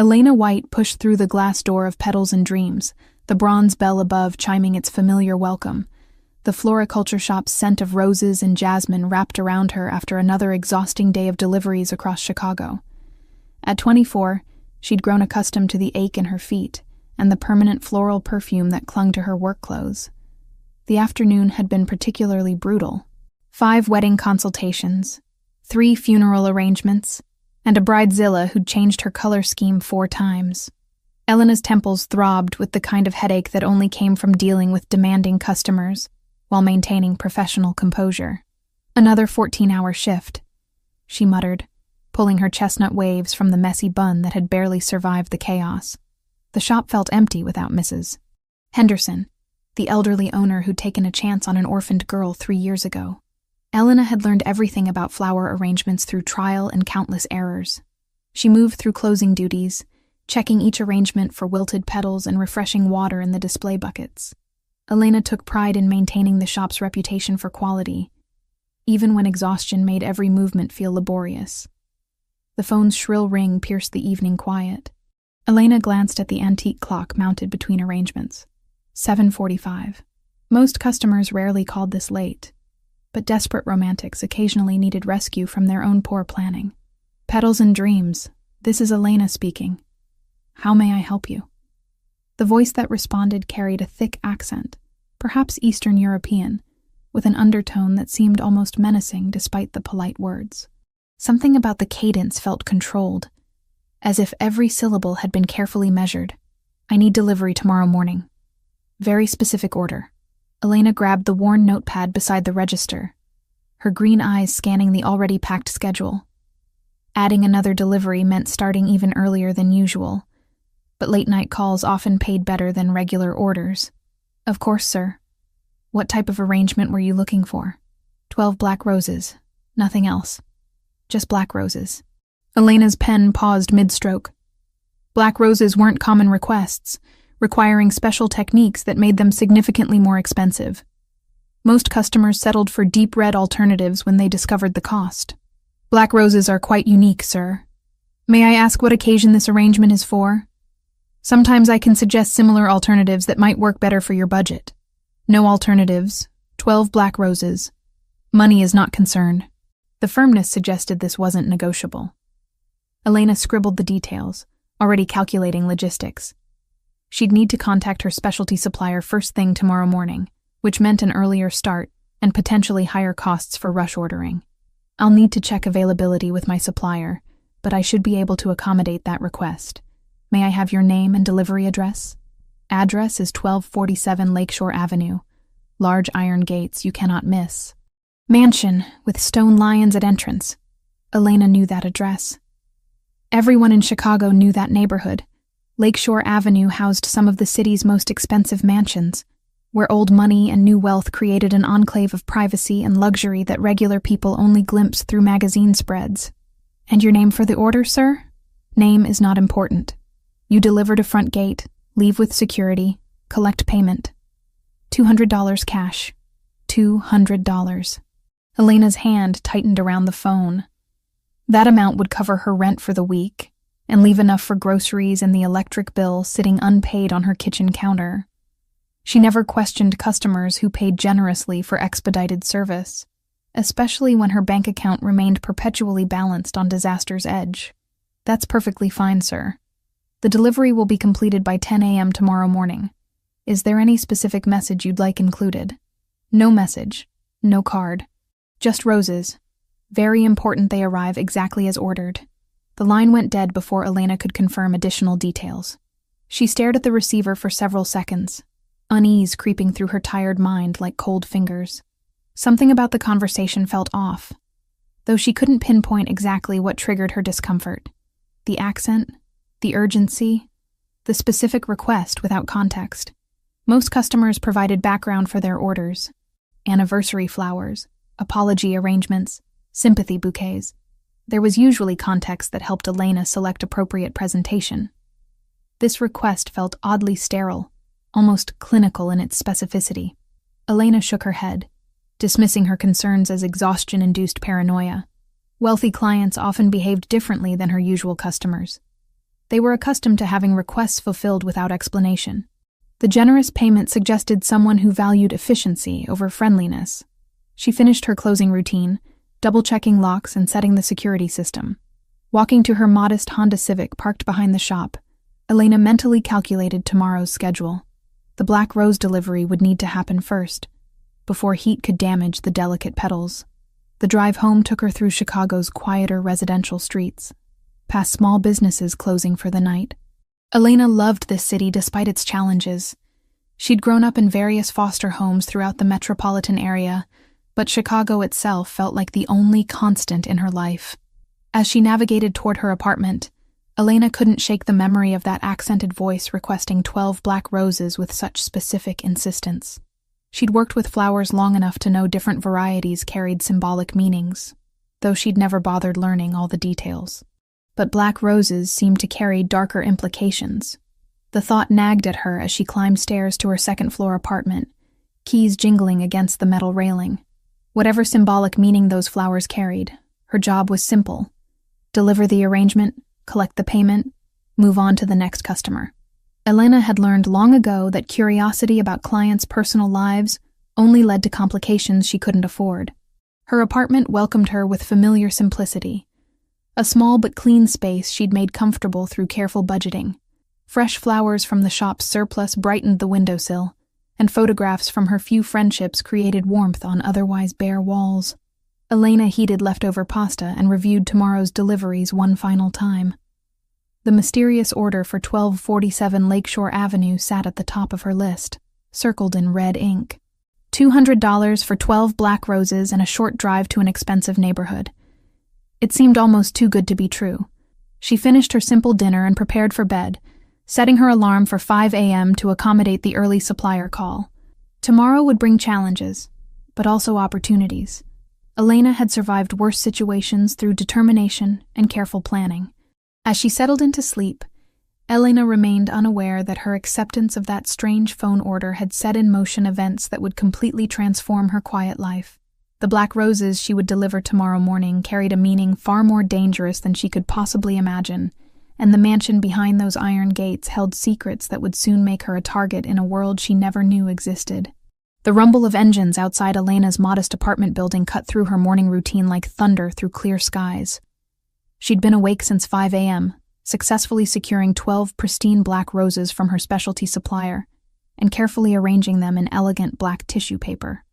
Elena White pushed through the glass door of Petals and Dreams, the bronze bell above chiming its familiar welcome. The floriculture shop's scent of roses and jasmine wrapped around her after another exhausting day of deliveries across Chicago. At 24, she'd grown accustomed to the ache in her feet and the permanent floral perfume that clung to her work clothes. The afternoon had been particularly brutal. 5 wedding consultations, 3 funeral arrangements, and a bridezilla who'd changed her color scheme 4 times. Elena's temples throbbed with the kind of headache that only came from dealing with demanding customers while maintaining professional composure. Another 14-hour shift, she muttered, pulling her chestnut waves from the messy bun that had barely survived the chaos. The shop felt empty without Mrs. Henderson, the elderly owner who'd taken a chance on an orphaned girl 3 years ago. Elena had learned everything about flower arrangements through trial and countless errors. She moved through closing duties, checking each arrangement for wilted petals and refreshing water in the display buckets. Elena took pride in maintaining the shop's reputation for quality, even when exhaustion made every movement feel laborious. The phone's shrill ring pierced the evening quiet. Elena glanced at the antique clock mounted between arrangements. 7:45. Most customers rarely called this late, but desperate romantics occasionally needed rescue from their own poor planning. Petals and Dreams, this is Elena speaking. How may I help you? The voice that responded carried a thick accent, perhaps Eastern European, with an undertone that seemed almost menacing despite the polite words. Something about the cadence felt controlled, as if every syllable had been carefully measured. I need delivery tomorrow morning. Very specific order. Elena grabbed the worn notepad beside the register, her green eyes scanning the already packed schedule. Adding another delivery meant starting even earlier than usual, but late-night calls often paid better than regular orders. Of course, sir. What type of arrangement were you looking for? 12 black roses. Nothing else. Just black roses. Elena's pen paused mid-stroke. Black roses weren't common requests, requiring special techniques that made them significantly more expensive. Most customers settled for deep red alternatives when they discovered the cost. Black roses are quite unique, sir. May I ask what occasion this arrangement is for? Sometimes I can suggest similar alternatives that might work better for your budget. No alternatives. 12 black roses. Money is not concerned. The firmness suggested this wasn't negotiable. Elena scribbled the details, already calculating logistics. She'd need to contact her specialty supplier first thing tomorrow morning, which meant an earlier start and potentially higher costs for rush ordering. I'll need to check availability with my supplier, but I should be able to accommodate that request. May I have your name and delivery address? Address is 1247 Lakeshore Avenue. Large iron gates you cannot miss. Mansion with stone lions at entrance. Elena knew that address. Everyone in Chicago knew that neighborhood. Lakeshore Avenue housed some of the city's most expensive mansions, where old money and new wealth created an enclave of privacy and luxury that regular people only glimpsed through magazine spreads. And your name for the order, sir? Name is not important. You deliver to front gate, leave with security, collect payment. $200 cash. $200. Elena's hand tightened around the phone. That amount would cover her rent for the week and leave enough for groceries and the electric bill sitting unpaid on her kitchen counter. She never questioned customers who paid generously for expedited service, especially when her bank account remained perpetually balanced on disaster's edge. That's perfectly fine, sir. The delivery will be completed by 10 a.m. tomorrow morning. Is there any specific message you'd like included? No message. No card. Just roses. Very important they arrive exactly as ordered. The line went dead before Elena could confirm additional details. She stared at the receiver for several seconds, unease creeping through her tired mind like cold fingers. Something about the conversation felt off, though she couldn't pinpoint exactly what triggered her discomfort. The accent, the urgency, the specific request without context. Most customers provided background for their orders: anniversary flowers, apology arrangements, sympathy bouquets. There was usually context that helped Elena select appropriate presentation. This request felt oddly sterile, almost clinical in its specificity. Elena shook her head, dismissing her concerns as exhaustion-induced paranoia. Wealthy clients often behaved differently than her usual customers. They were accustomed to having requests fulfilled without explanation. The generous payment suggested someone who valued efficiency over friendliness. She finished her closing routine, double-checking locks and setting the security system. Walking to her modest Honda Civic parked behind the shop, Elena mentally calculated tomorrow's schedule. The black rose delivery would need to happen first, before heat could damage the delicate petals. The drive home took her through Chicago's quieter residential streets, past small businesses closing for the night. Elena loved this city despite its challenges. She'd grown up in various foster homes throughout the metropolitan area, but Chicago itself felt like the only constant in her life. As she navigated toward her apartment, Elena couldn't shake the memory of that accented voice requesting 12 black roses with such specific insistence. She'd worked with flowers long enough to know different varieties carried symbolic meanings, though she'd never bothered learning all the details. But black roses seemed to carry darker implications. The thought nagged at her as she climbed stairs to her second-floor apartment, keys jingling against the metal railing. Whatever symbolic meaning those flowers carried, her job was simple: deliver the arrangement, collect the payment, move on to the next customer. Elena had learned long ago that curiosity about clients' personal lives only led to complications she couldn't afford. Her apartment welcomed her with familiar simplicity. A small but clean space she'd made comfortable through careful budgeting. Fresh flowers from the shop's surplus brightened the windowsill, and photographs from her few friendships created warmth on otherwise bare walls. Elena heated leftover pasta and reviewed tomorrow's deliveries one final time. The mysterious order for 1247 Lakeshore Avenue sat at the top of her list, circled in red ink. $200 for 12 black roses and a short drive to an expensive neighborhood. It seemed almost too good to be true. She finished her simple dinner and prepared for bed, setting her alarm for 5 a.m. to accommodate the early supplier call. Tomorrow would bring challenges, but also opportunities. Elena had survived worse situations through determination and careful planning. As she settled into sleep, Elena remained unaware that her acceptance of that strange phone order had set in motion events that would completely transform her quiet life. The black roses she would deliver tomorrow morning carried a meaning far more dangerous than she could possibly imagine, and the mansion behind those iron gates held secrets that would soon make her a target in a world she never knew existed. The rumble of engines outside Elena's modest apartment building cut through her morning routine like thunder through clear skies. She'd been awake since 5 a.m., successfully securing 12 pristine black roses from her specialty supplier and carefully arranging them in elegant black tissue paper.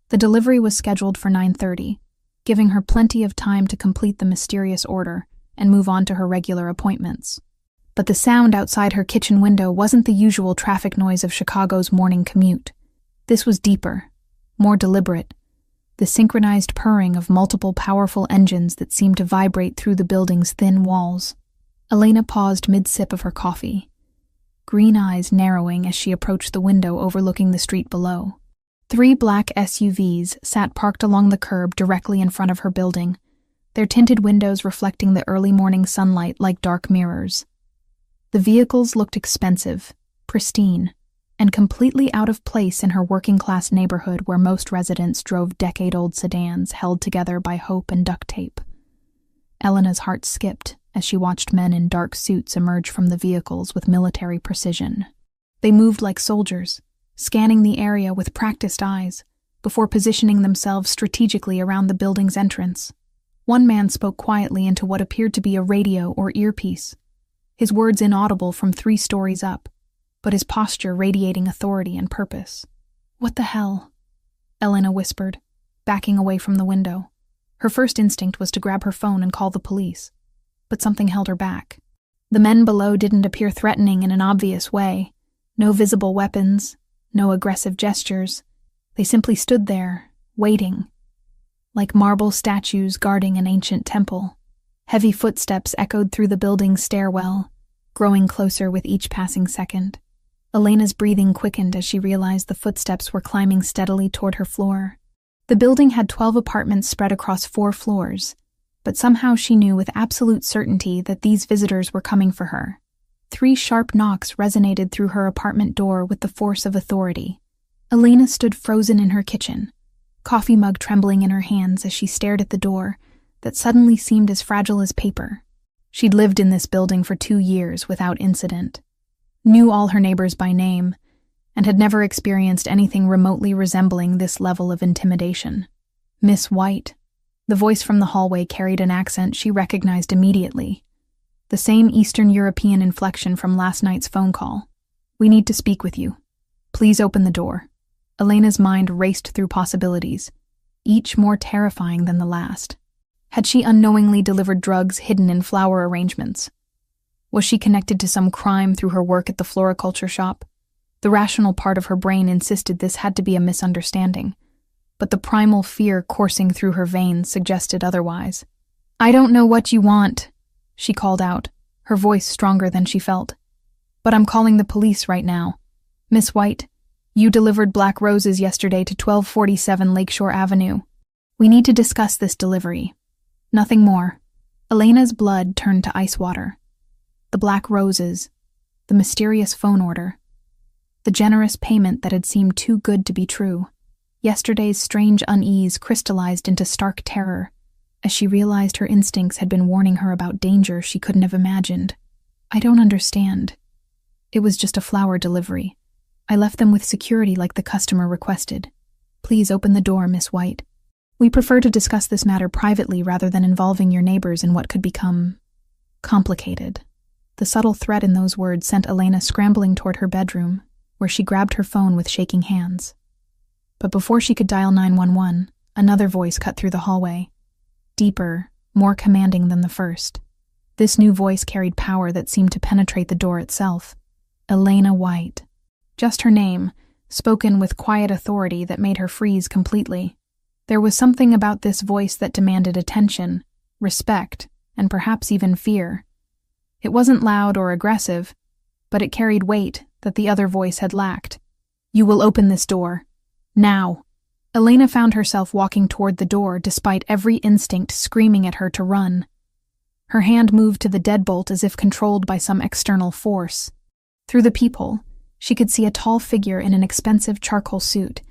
The delivery was scheduled for 9:30, giving her plenty of time to complete the mysterious order and move on to her regular appointments. But the sound outside her kitchen window wasn't the usual traffic noise of Chicago's morning commute. This was deeper, more deliberate, the synchronized purring of multiple powerful engines that seemed to vibrate through the building's thin walls. Elena paused mid-sip of her coffee, green eyes narrowing as she approached the window overlooking the street below. 3 black SUVs sat parked along the curb directly in front of her building, their tinted windows reflecting the early morning sunlight like dark mirrors. The vehicles looked expensive, pristine, and completely out of place in her working-class neighborhood where most residents drove decade-old sedans held together by hope and duct tape. Elena's heart skipped as she watched men in dark suits emerge from the vehicles with military precision. They moved like soldiers, scanning the area with practiced eyes, before positioning themselves strategically around the building's entrance. One man spoke quietly into what appeared to be a radio or earpiece, his words inaudible from 3 stories up, but his posture radiating authority and purpose. "What the hell?" Elena whispered, backing away from the window. Her first instinct was to grab her phone and call the police, but something held her back. The men below didn't appear threatening in an obvious way. No visible weapons, no aggressive gestures. They simply stood there, waiting, like marble statues guarding an ancient temple. Heavy footsteps echoed through the building's stairwell, growing closer with each passing second. Elena's breathing quickened as she realized the footsteps were climbing steadily toward her floor. The building had 12 apartments spread across 4 floors, but somehow she knew with absolute certainty that these visitors were coming for her. 3 sharp knocks resonated through her apartment door with the force of authority. Elena stood frozen in her kitchen, coffee mug trembling in her hands as she stared at the door that suddenly seemed as fragile as paper. She'd lived in this building for 2 years without incident, knew all her neighbors by name, and had never experienced anything remotely resembling this level of intimidation. Miss White. The voice from the hallway carried an accent she recognized immediately. The same Eastern European inflection from last night's phone call. "We need to speak with you. Please open the door." Elena's mind raced through possibilities, each more terrifying than the last. Had she unknowingly delivered drugs hidden in flower arrangements? Was she connected to some crime through her work at the floriculture shop? The rational part of her brain insisted this had to be a misunderstanding, but the primal fear coursing through her veins suggested otherwise. "I don't know what you want," she called out, her voice stronger than she felt. "But I'm calling the police right now. Miss White, you delivered black roses yesterday to 1247 Lakeshore Avenue. We need to discuss this delivery. Nothing more." Elena's blood turned to ice water. The black roses, the mysterious phone order, the generous payment that had seemed too good to be true. Yesterday's strange unease crystallized into stark terror as she realized her instincts had been warning her about danger she couldn't have imagined. "I don't understand. It was just a flower delivery. I left them with security like the customer requested. Please open the door, Miss White. We prefer to discuss this matter privately rather than involving your neighbors in what could become complicated." The subtle threat in those words sent Elena scrambling toward her bedroom, where she grabbed her phone with shaking hands. But before she could dial 911, another voice cut through the hallway, deeper, more commanding than the first. This new voice carried power that seemed to penetrate the door itself. Elena White. Just her name, spoken with quiet authority that made her freeze completely. There was something about this voice that demanded attention, respect, and perhaps even fear. It wasn't loud or aggressive, but it carried weight that the other voice had lacked. "You will open this door. Now." Elena found herself walking toward the door despite every instinct screaming at her to run. Her hand moved to the deadbolt as if controlled by some external force. Through the peephole, she could see a tall figure in an expensive charcoal suit,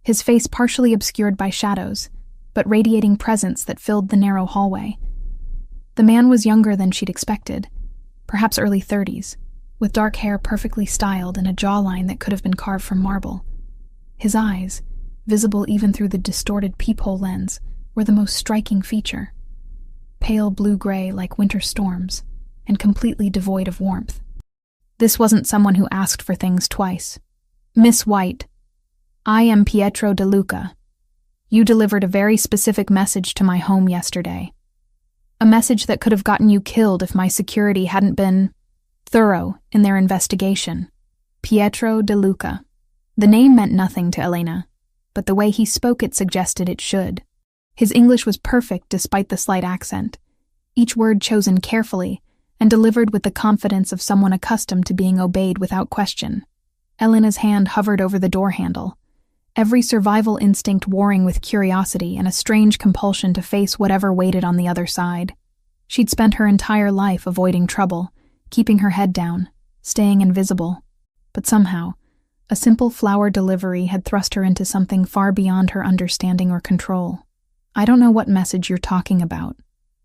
his face partially obscured by shadows, but radiating presence that filled the narrow hallway. The man was younger than she'd expected, perhaps early 30s, with dark hair perfectly styled and a jawline that could have been carved from marble. His eyes, visible even through the distorted peephole lens, were the most striking feature. Pale blue-gray like winter storms, and completely devoid of warmth. This wasn't someone who asked for things twice. "Miss White, I am Pietro De Luca. You delivered a very specific message to my home yesterday. A message that could have gotten you killed if my security hadn't been thorough in their investigation. Pietro De Luca." The name meant nothing to Elena, but the way he spoke it suggested it should. His English was perfect despite the slight accent, each word chosen carefully and delivered with the confidence of someone accustomed to being obeyed without question. Elena's hand hovered over the door handle, every survival instinct warring with curiosity and a strange compulsion to face whatever waited on the other side. She'd spent her entire life avoiding trouble, keeping her head down, staying invisible. But somehow, a simple flower delivery had thrust her into something far beyond her understanding or control. "I don't know what message you're talking about.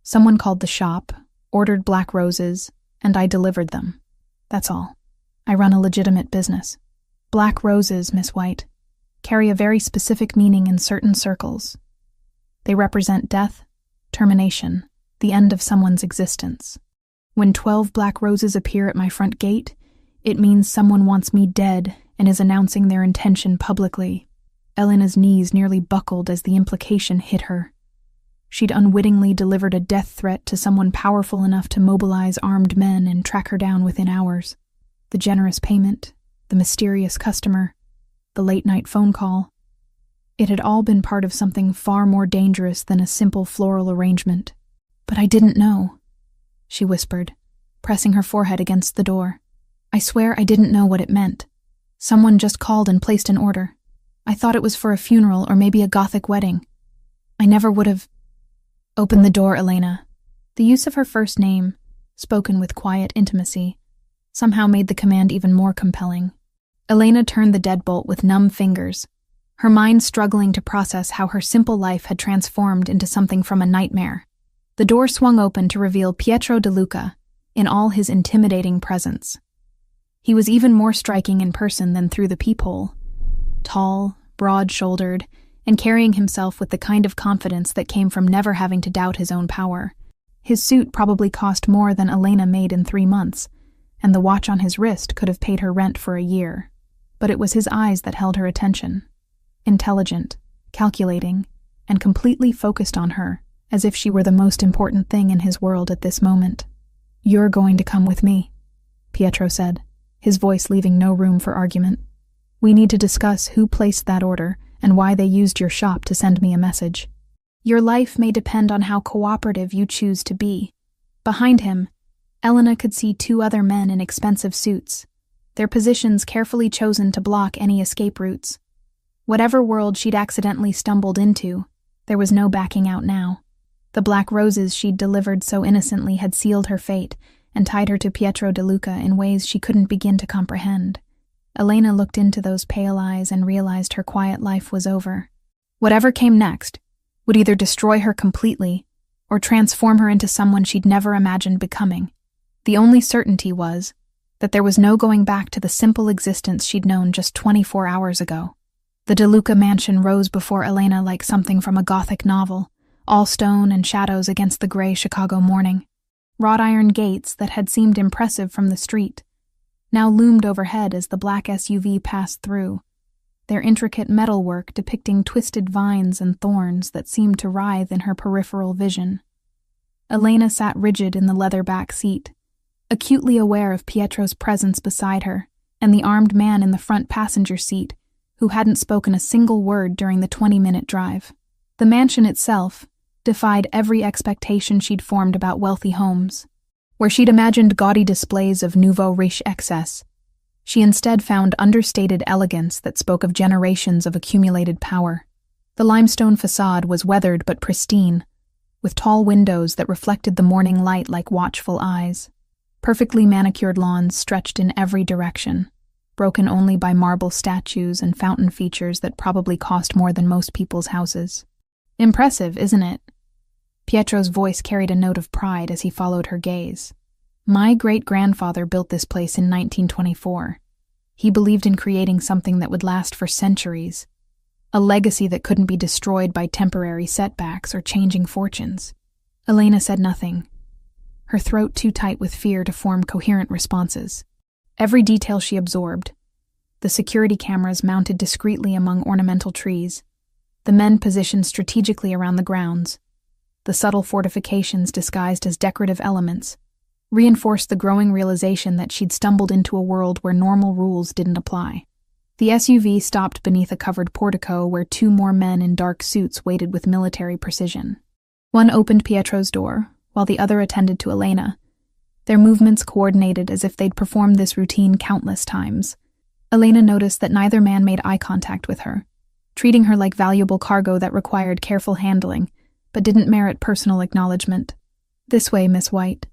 Someone called the shop, ordered black roses, and I delivered them. That's all. I run a legitimate business. Black roses, Miss White, carry a very specific meaning in certain circles. They represent death, termination, the end of someone's existence. When 12 black roses appear at my front gate, it means someone wants me dead and is announcing their intention publicly." Elena's knees nearly buckled as the implication hit her. She'd unwittingly delivered a death threat to someone powerful enough to mobilize armed men and track her down within hours. The generous payment, the mysterious customer, the late-night phone call. It had all been part of something far more dangerous than a simple floral arrangement. "But I didn't know," she whispered, pressing her forehead against the door. "I swear I didn't know what it meant. Someone just called and placed an order. I thought it was for a funeral or maybe a Gothic wedding. I never would have—" "Open the door, Elena." The use of her first name, spoken with quiet intimacy, somehow made the command even more compelling. Elena turned the deadbolt with numb fingers, her mind struggling to process how her simple life had transformed into something from a nightmare. The door swung open to reveal Pietro De Luca in all his intimidating presence. He was even more striking in person than through the peephole. Tall, broad-shouldered, and carrying himself with the kind of confidence that came from never having to doubt his own power. His suit probably cost more than Elena made in 3 months, and the watch on his wrist could have paid her rent for a year. But it was his eyes that held her attention. Intelligent, calculating, and completely focused on her, as if she were the most important thing in his world at this moment. "You're going to come with me," Pietro said, his voice leaving no room for argument. "We need to discuss who placed that order and why they used your shop to send me a message. Your life may depend on how cooperative you choose to be." Behind him, Elena could see 2 other men in expensive suits, their positions carefully chosen to block any escape routes. Whatever world she'd accidentally stumbled into, there was no backing out now. The black roses she'd delivered so innocently had sealed her fate and tied her to Pietro De Luca in ways she couldn't begin to comprehend. Elena looked into those pale eyes and realized her quiet life was over. Whatever came next would either destroy her completely or transform her into someone she'd never imagined becoming. The only certainty was that there was no going back to the simple existence she'd known just 24 hours ago. The De Luca mansion rose before Elena like something from a Gothic novel, all stone and shadows against the gray Chicago morning. Wrought iron gates that had seemed impressive from the street now loomed overhead as the black SUV passed through, their intricate metalwork depicting twisted vines and thorns that seemed to writhe in her peripheral vision. Elena sat rigid in the leather back seat, acutely aware of Pietro's presence beside her and the armed man in the front passenger seat who hadn't spoken a single word during the 20-minute drive. The mansion itself defied every expectation she'd formed about wealthy homes. Where she'd imagined gaudy displays of nouveau riche excess, she instead found understated elegance that spoke of generations of accumulated power. The limestone facade was weathered but pristine, with tall windows that reflected the morning light like watchful eyes. Perfectly manicured lawns stretched in every direction, broken only by marble statues and fountain features that probably cost more than most people's houses. "Impressive, isn't it?" Pietro's voice carried a note of pride as he followed her gaze. "My great-grandfather built this place in 1924. He believed in creating something that would last for centuries, a legacy that couldn't be destroyed by temporary setbacks or changing fortunes." Elena said nothing, her throat too tight with fear to form coherent responses. Every detail she absorbed: the security cameras mounted discreetly among ornamental trees, the men positioned strategically around the grounds, the subtle fortifications disguised as decorative elements, reinforced the growing realization that she'd stumbled into a world where normal rules didn't apply. The SUV stopped beneath a covered portico where 2 more men in dark suits waited with military precision. One opened Pietro's door, while the other attended to Elena, their movements coordinated as if they'd performed this routine countless times. Elena noticed that neither man made eye contact with her, treating her like valuable cargo that required careful handling, but didn't merit personal acknowledgement. "This way, Miss White."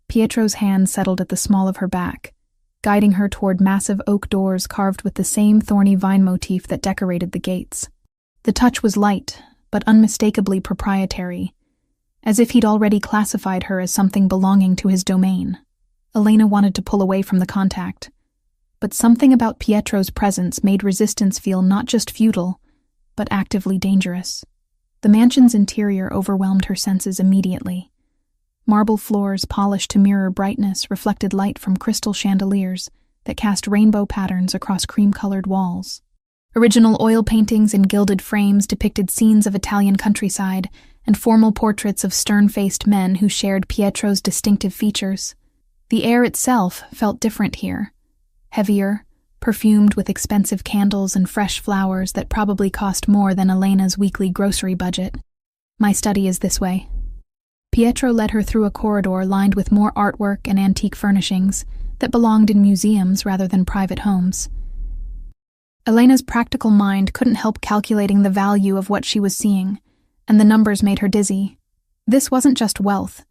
Pietro's hand settled at the small of her back, guiding her toward massive oak doors carved with the same thorny vine motif that decorated the gates. The touch was light, but unmistakably proprietary, as if he'd already classified her as something belonging to his domain. Elena wanted to pull away from the contact, but something about Pietro's presence made resistance feel not just futile, but actively dangerous. The mansion's interior overwhelmed her senses immediately. Marble floors polished to mirror brightness reflected light from crystal chandeliers that cast rainbow patterns across cream-colored walls. Original oil paintings in gilded frames depicted scenes of Italian countryside and formal portraits of stern-faced men who shared Pietro's distinctive features. The air itself felt different here, heavier, perfumed with expensive candles and fresh flowers that probably cost more than Elena's weekly grocery budget. "My study is this way." Pietro led her through a corridor lined with more artwork and antique furnishings that belonged in museums rather than private homes. Elena's practical mind couldn't help calculating the value of what she was seeing, and the numbers made her dizzy. This wasn't just wealth.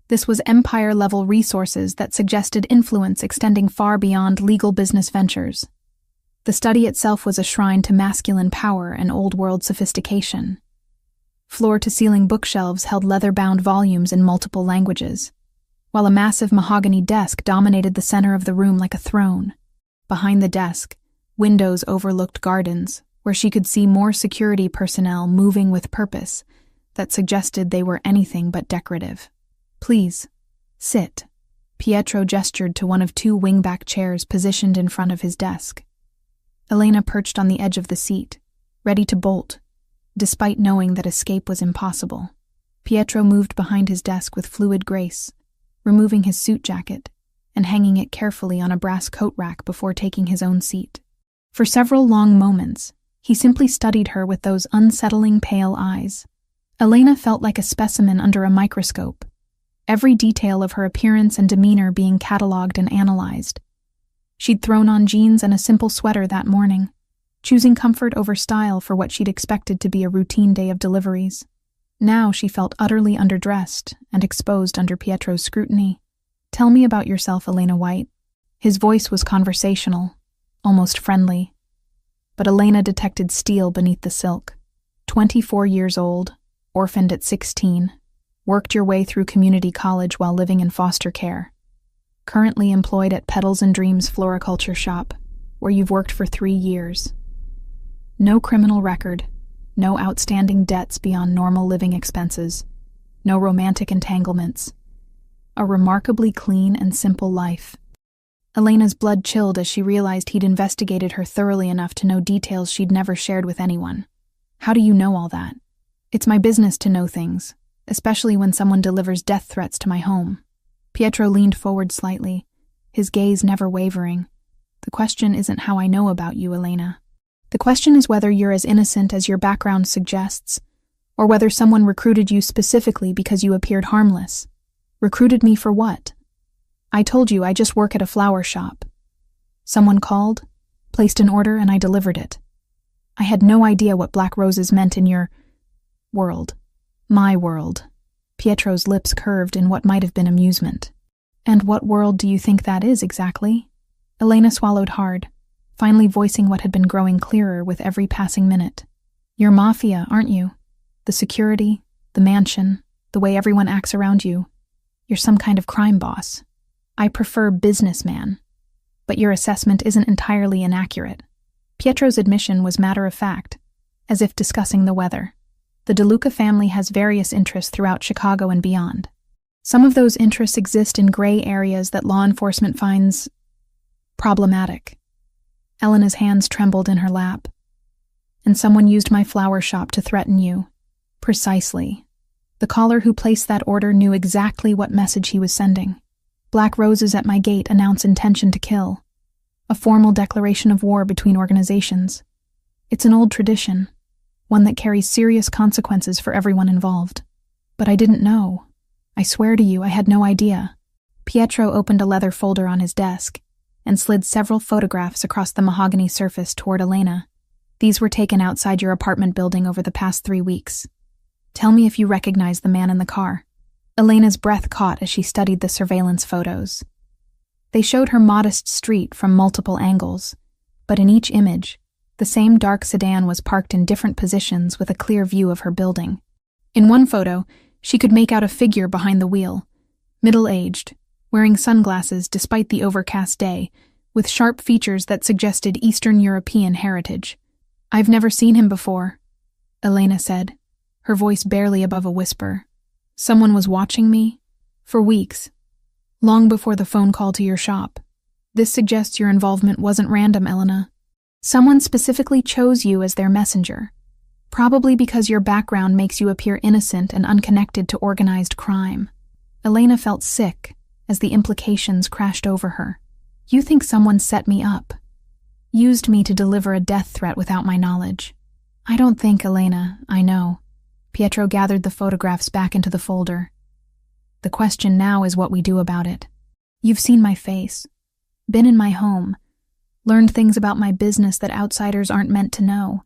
This was empire-level resources that suggested influence extending far beyond legal business ventures. The study itself was a shrine to masculine power and old-world sophistication. Floor-to-ceiling bookshelves held leather-bound volumes in multiple languages, while a massive mahogany desk dominated the center of the room like a throne. Behind the desk, windows overlooked gardens, where she could see more security personnel moving with purpose that suggested they were anything but decorative. "Please, sit." Pietro gestured to one of two wingback chairs positioned in front of his desk. Elena perched on the edge of the seat, ready to bolt, despite knowing that escape was impossible. Pietro moved behind his desk with fluid grace, removing his suit jacket and hanging it carefully on a brass coat rack before taking his own seat. For several long moments, he simply studied her with those unsettling pale eyes. Elena felt like a specimen under a microscope, every detail of her appearance and demeanor being catalogued and analyzed. She'd thrown on jeans and a simple sweater that morning, choosing comfort over style for what she'd expected to be a routine day of deliveries. Now she felt utterly underdressed and exposed under Pietro's scrutiny. "Tell me about yourself, Elena White." His voice was conversational, almost friendly. But Elena detected steel beneath the silk. 24 years old, orphaned at 16, worked your way through community college while living in foster care. Currently employed at Petals and Dreams Floriculture Shop, where you've worked for 3 years. No criminal record, no outstanding debts beyond normal living expenses, no romantic entanglements. A remarkably clean and simple life. Elena's blood chilled as she realized he'd investigated her thoroughly enough to know details she'd never shared with anyone. "How do you know all that?" "It's my business to know things, especially when someone delivers death threats to my home." Pietro leaned forward slightly, his gaze never wavering. "The question isn't how I know about you, Elena. The question is whether you're as innocent as your background suggests, or whether someone recruited you specifically because you appeared harmless." "Recruited me for what?" "I told you I just work at a flower shop. Someone called, placed an order, and I delivered it. I had no idea what black roses meant in your world. My world." Pietro's lips curved in what might have been amusement. "And what world do you think that is exactly?" Elena swallowed hard, finally voicing what had been growing clearer with every passing minute. "You're Mafia, aren't you? The security, the mansion, the way everyone acts around you. You're some kind of crime boss. I prefer businessman, but your assessment isn't entirely inaccurate." Pietro's admission was matter-of-fact, as if discussing the weather. The DeLuca family has various interests throughout Chicago and beyond. Some of those interests exist in gray areas that law enforcement finds problematic. Elena's hands trembled in her lap. "And someone used my flower shop to threaten you." "Precisely. The caller who placed that order knew exactly what message he was sending. Black roses at my gate announce intention to kill. A formal declaration of war between organizations. It's an old tradition, one that carries serious consequences for everyone involved. But I didn't know. I swear to you, I had no idea." Pietro opened a leather folder on his desk and slid several photographs across the mahogany surface toward Elena. "These were taken outside your apartment building over the past 3 weeks. Tell me if you recognize the man in the car." Elena's breath caught as she studied the surveillance photos. They showed her modest street from multiple angles, but in each image, the same dark sedan was parked in different positions with a clear view of her building. In one photo, she could make out a figure behind the wheel, middle-aged, wearing sunglasses despite the overcast day, with sharp features that suggested Eastern European heritage. "I've never seen him before," Elena said, her voice barely above a whisper. "Someone was watching me? For weeks. Long before the phone call to your shop. This suggests your involvement wasn't random, Elena. Someone specifically chose you as their messenger, probably because your background makes you appear innocent and unconnected to organized crime." Elena felt sick as the implications crashed over her. "You think someone set me up, used me to deliver a death threat without my knowledge." "I don't think, Elena, I know." Pietro gathered the photographs back into the folder. "The question now is what we do about it. You've seen my face, been in my home, learned things about my business that outsiders aren't meant to know.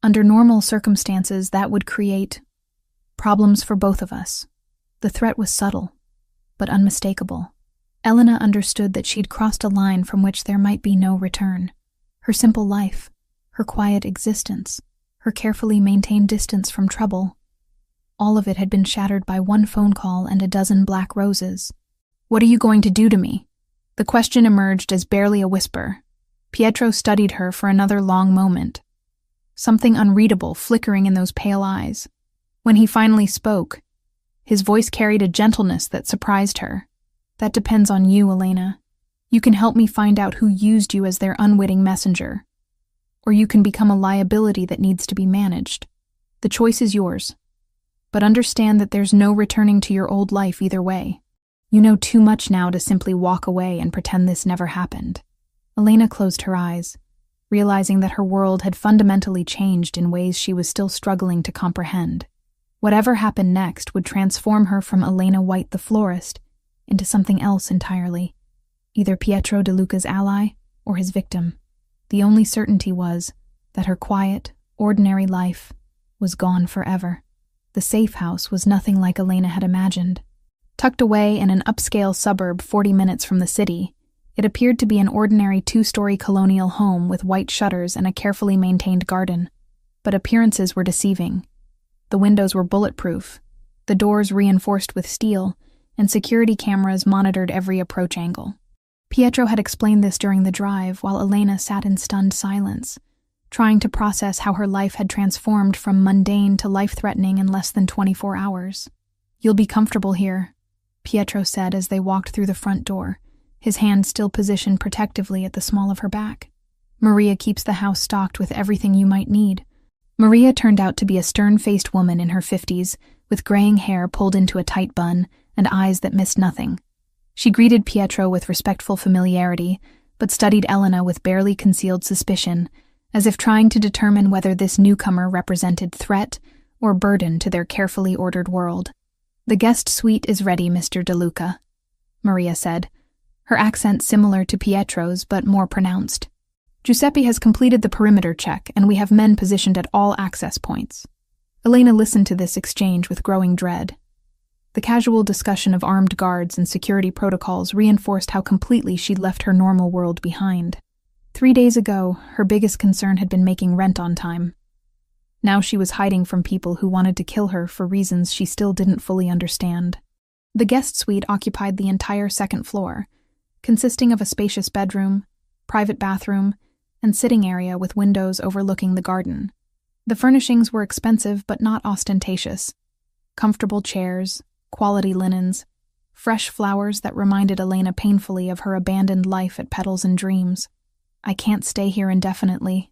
Under normal circumstances, that would create problems for both of us. The threat was subtle, but unmistakable." Elena understood that she'd crossed a line from which there might be no return. Her simple life, her quiet existence, her carefully maintained distance from trouble. All of it had been shattered by one phone call and a dozen black roses. "What are you going to do to me?" The question emerged as barely a whisper. Pietro studied her for another long moment, something unreadable flickering in those pale eyes. When he finally spoke, his voice carried a gentleness that surprised her. "That depends on you, Elena. You can help me find out who used you as their unwitting messenger, or you can become a liability that needs to be managed. The choice is yours. But understand that there's no returning to your old life either way. You know too much now to simply walk away and pretend this never happened." Elena closed her eyes, realizing that her world had fundamentally changed in ways she was still struggling to comprehend. Whatever happened next would transform her from Elena White the florist into something else entirely, either Pietro De Luca's ally or his victim. The only certainty was that her quiet, ordinary life was gone forever. The safe house was nothing like Elena had imagined. Tucked away in an upscale suburb 40 minutes from the city, it appeared to be an ordinary 2-story colonial home with white shutters and a carefully maintained garden. But appearances were deceiving. The windows were bulletproof, the doors reinforced with steel, and security cameras monitored every approach angle. Pietro had explained this during the drive while Elena sat in stunned silence, trying to process how her life had transformed from mundane to life-threatening in less than 24 hours. "You'll be comfortable here," Pietro said as they walked through the front door, his hand still positioned protectively at the small of her back. "Maria keeps the house stocked with everything you might need." Maria turned out to be a stern-faced woman in her 50s, with graying hair pulled into a tight bun and eyes that missed nothing. She greeted Pietro with respectful familiarity, but studied Elena with barely concealed suspicion, as if trying to determine whether this newcomer represented threat or burden to their carefully ordered world. "The guest suite is ready, Mr. De Luca," Maria said, her accent similar to Pietro's but more pronounced. "Giuseppe has completed the perimeter check, and we have men positioned at all access points." Elena listened to this exchange with growing dread. The casual discussion of armed guards and security protocols reinforced how completely she'd left her normal world behind. 3 days ago, her biggest concern had been making rent on time. Now she was hiding from people who wanted to kill her for reasons she still didn't fully understand. The guest suite occupied the entire second floor, consisting of a spacious bedroom, private bathroom, and sitting area with windows overlooking the garden. The furnishings were expensive but not ostentatious. Comfortable chairs, quality linens, fresh flowers that reminded Elena painfully of her abandoned life at Petals and Dreams. "I can't stay here indefinitely,"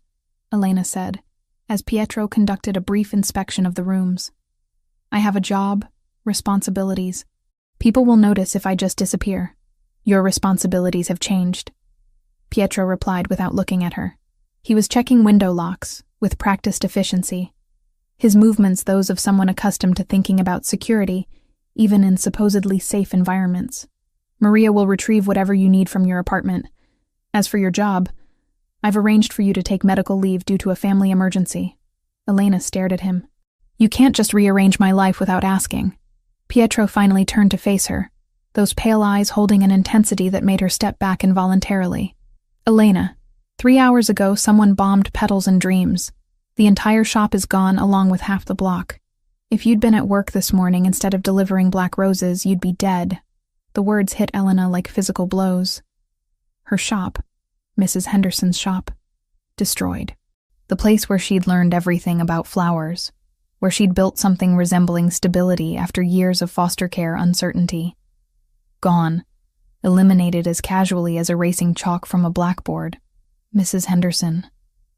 Elena said, as Pietro conducted a brief inspection of the rooms. "I have a job, responsibilities. People will notice if I just disappear. Your responsibilities have changed," Pietro replied without looking at her. He was checking window locks, with practiced efficiency. His movements those of someone accustomed to thinking about security, even in supposedly safe environments. "Maria will retrieve whatever you need from your apartment. As for your job, I've arranged for you to take medical leave due to a family emergency." Elena stared at him. "You can't just rearrange my life without asking." Pietro finally turned to face her, those pale eyes holding an intensity that made her step back involuntarily. "Elena, 3 hours ago someone bombed Petals and Dreams. The entire shop is gone along with half the block. If you'd been at work this morning instead of delivering black roses, you'd be dead." The words hit Elena like physical blows. Her shop, Mrs. Henderson's shop, destroyed. The place where she'd learned everything about flowers, where she'd built something resembling stability after years of foster care uncertainty. Gone, eliminated as casually as erasing chalk from a blackboard. "Mrs. Henderson,"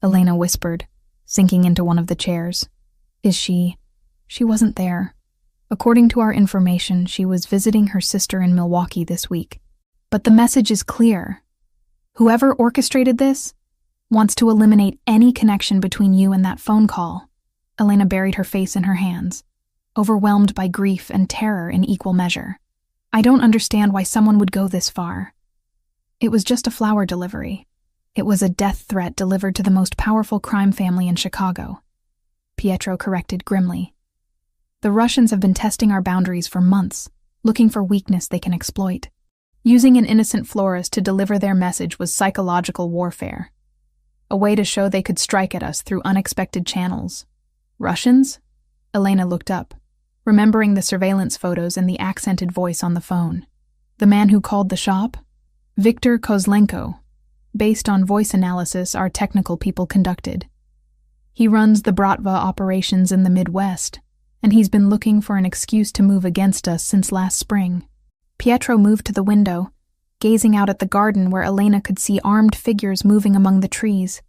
Elena whispered, sinking into one of the chairs. "Is she wasn't there. According to our information, she was visiting her sister in Milwaukee this week. But the message is clear. Whoever orchestrated this wants to eliminate any connection between you and that phone call." Elena buried her face in her hands, overwhelmed by grief and terror in equal measure. "I don't understand why someone would go this far. It was just a flower delivery. It was a death threat delivered to the most powerful crime family in Chicago," Pietro corrected grimly. "The Russians have been testing our boundaries for months, looking for weakness they can exploit. Using an innocent florist to deliver their message was psychological warfare, a way to show they could strike at us through unexpected channels." "Russians?" Elena looked up, remembering the surveillance photos and the accented voice on the phone. The man who called the shop? Viktor Kozlenko, based on voice analysis our technical people conducted. He runs the Bratva operations in the Midwest, and he's been looking for an excuse to move against us since last spring. Pietro moved to the window, gazing out at the garden where Elena could see armed figures moving among the trees.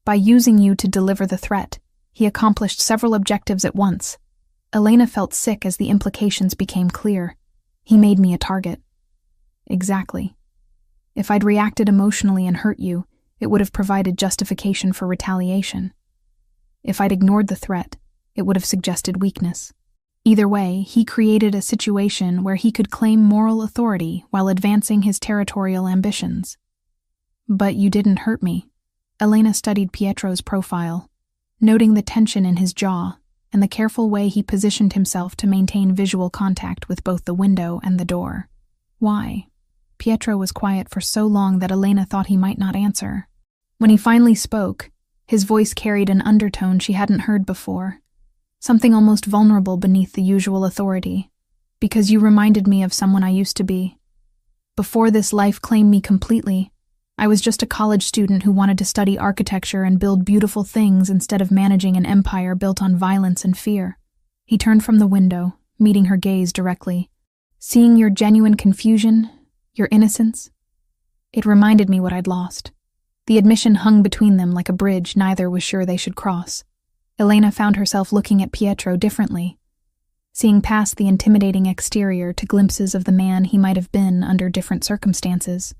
By using you to deliver the threat, he accomplished several objectives at once. Elena felt sick as the implications became clear. He made me a target. Exactly. If I'd reacted emotionally and hurt you, it would have provided justification for retaliation. If I'd ignored the threat, it would have suggested weakness. Either way, he created a situation where he could claim moral authority while advancing his territorial ambitions. But you didn't hurt me. Elena studied Pietro's profile, noting the tension in his jaw and the careful way he positioned himself to maintain visual contact with both the window and the door. Why? Pietro was quiet for so long that Elena thought he might not answer. When he finally spoke, his voice carried an undertone she hadn't heard before, something almost vulnerable beneath the usual authority. Because you reminded me of someone I used to be. Before this life claimed me completely, I was just a college student who wanted to study architecture and build beautiful things instead of managing an empire built on violence and fear. He turned from the window, meeting her gaze directly. Seeing your genuine confusion, your innocence, it reminded me what I'd lost. The admission hung between them like a bridge neither was sure they should cross. Elena found herself looking at Pietro differently, seeing past the intimidating exterior to glimpses of the man he might have been under different circumstances.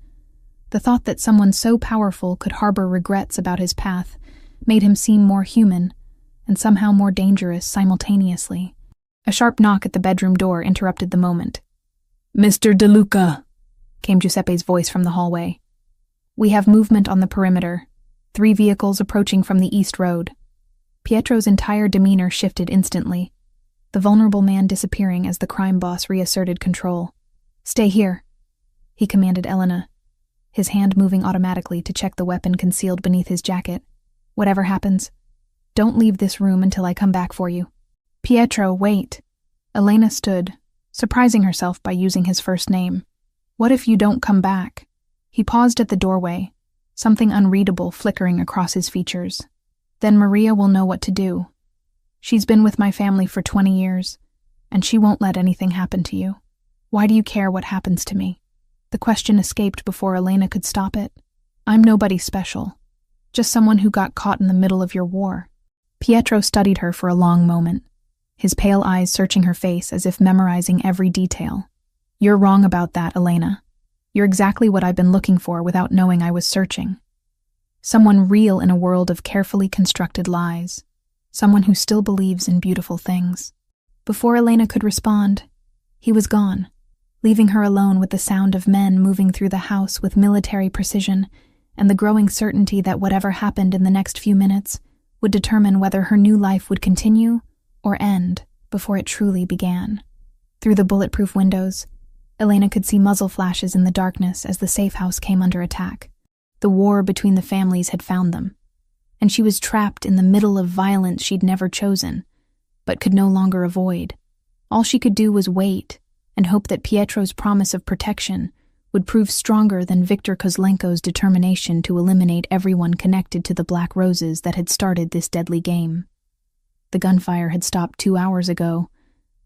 The thought that someone so powerful could harbor regrets about his path made him seem more human and somehow more dangerous simultaneously. A sharp knock at the bedroom door interrupted the moment. "Mr. De Luca," came Giuseppe's voice from the hallway. "We have movement on the perimeter. 3 vehicles approaching from the east road." Pietro's entire demeanor shifted instantly, the vulnerable man disappearing as the crime boss reasserted control. "Stay here," he commanded Elena, his hand moving automatically to check the weapon concealed beneath his jacket. "Whatever happens, don't leave this room until I come back for you." "Pietro, wait." Elena stood, surprising herself by using his first name. "What if you don't come back?" He paused at the doorway, something unreadable flickering across his features. "Then Maria will know what to do. She's been with my family for 20 years, and she won't let anything happen to you. Why do you care what happens to me?" The question escaped before Elena could stop it. "I'm nobody special, just someone who got caught in the middle of your war." Pietro studied her for a long moment, his pale eyes searching her face as if memorizing every detail. "You're wrong about that, Elena. You're exactly what I've been looking for without knowing I was searching. Someone real in a world of carefully constructed lies. Someone who still believes in beautiful things." Before Elena could respond, he was gone, leaving her alone with the sound of men moving through the house with military precision and the growing certainty that whatever happened in the next few minutes would determine whether her new life would continue or end before it truly began. Through the bulletproof windows, Elena could see muzzle flashes in the darkness as the safe house came under attack. The war between the families had found them, and she was trapped in the middle of violence she'd never chosen, but could no longer avoid. All she could do was wait and hope that Pietro's promise of protection would prove stronger than Viktor Kozlenko's determination to eliminate everyone connected to the Black Roses that had started this deadly game. The gunfire had stopped 2 hours ago,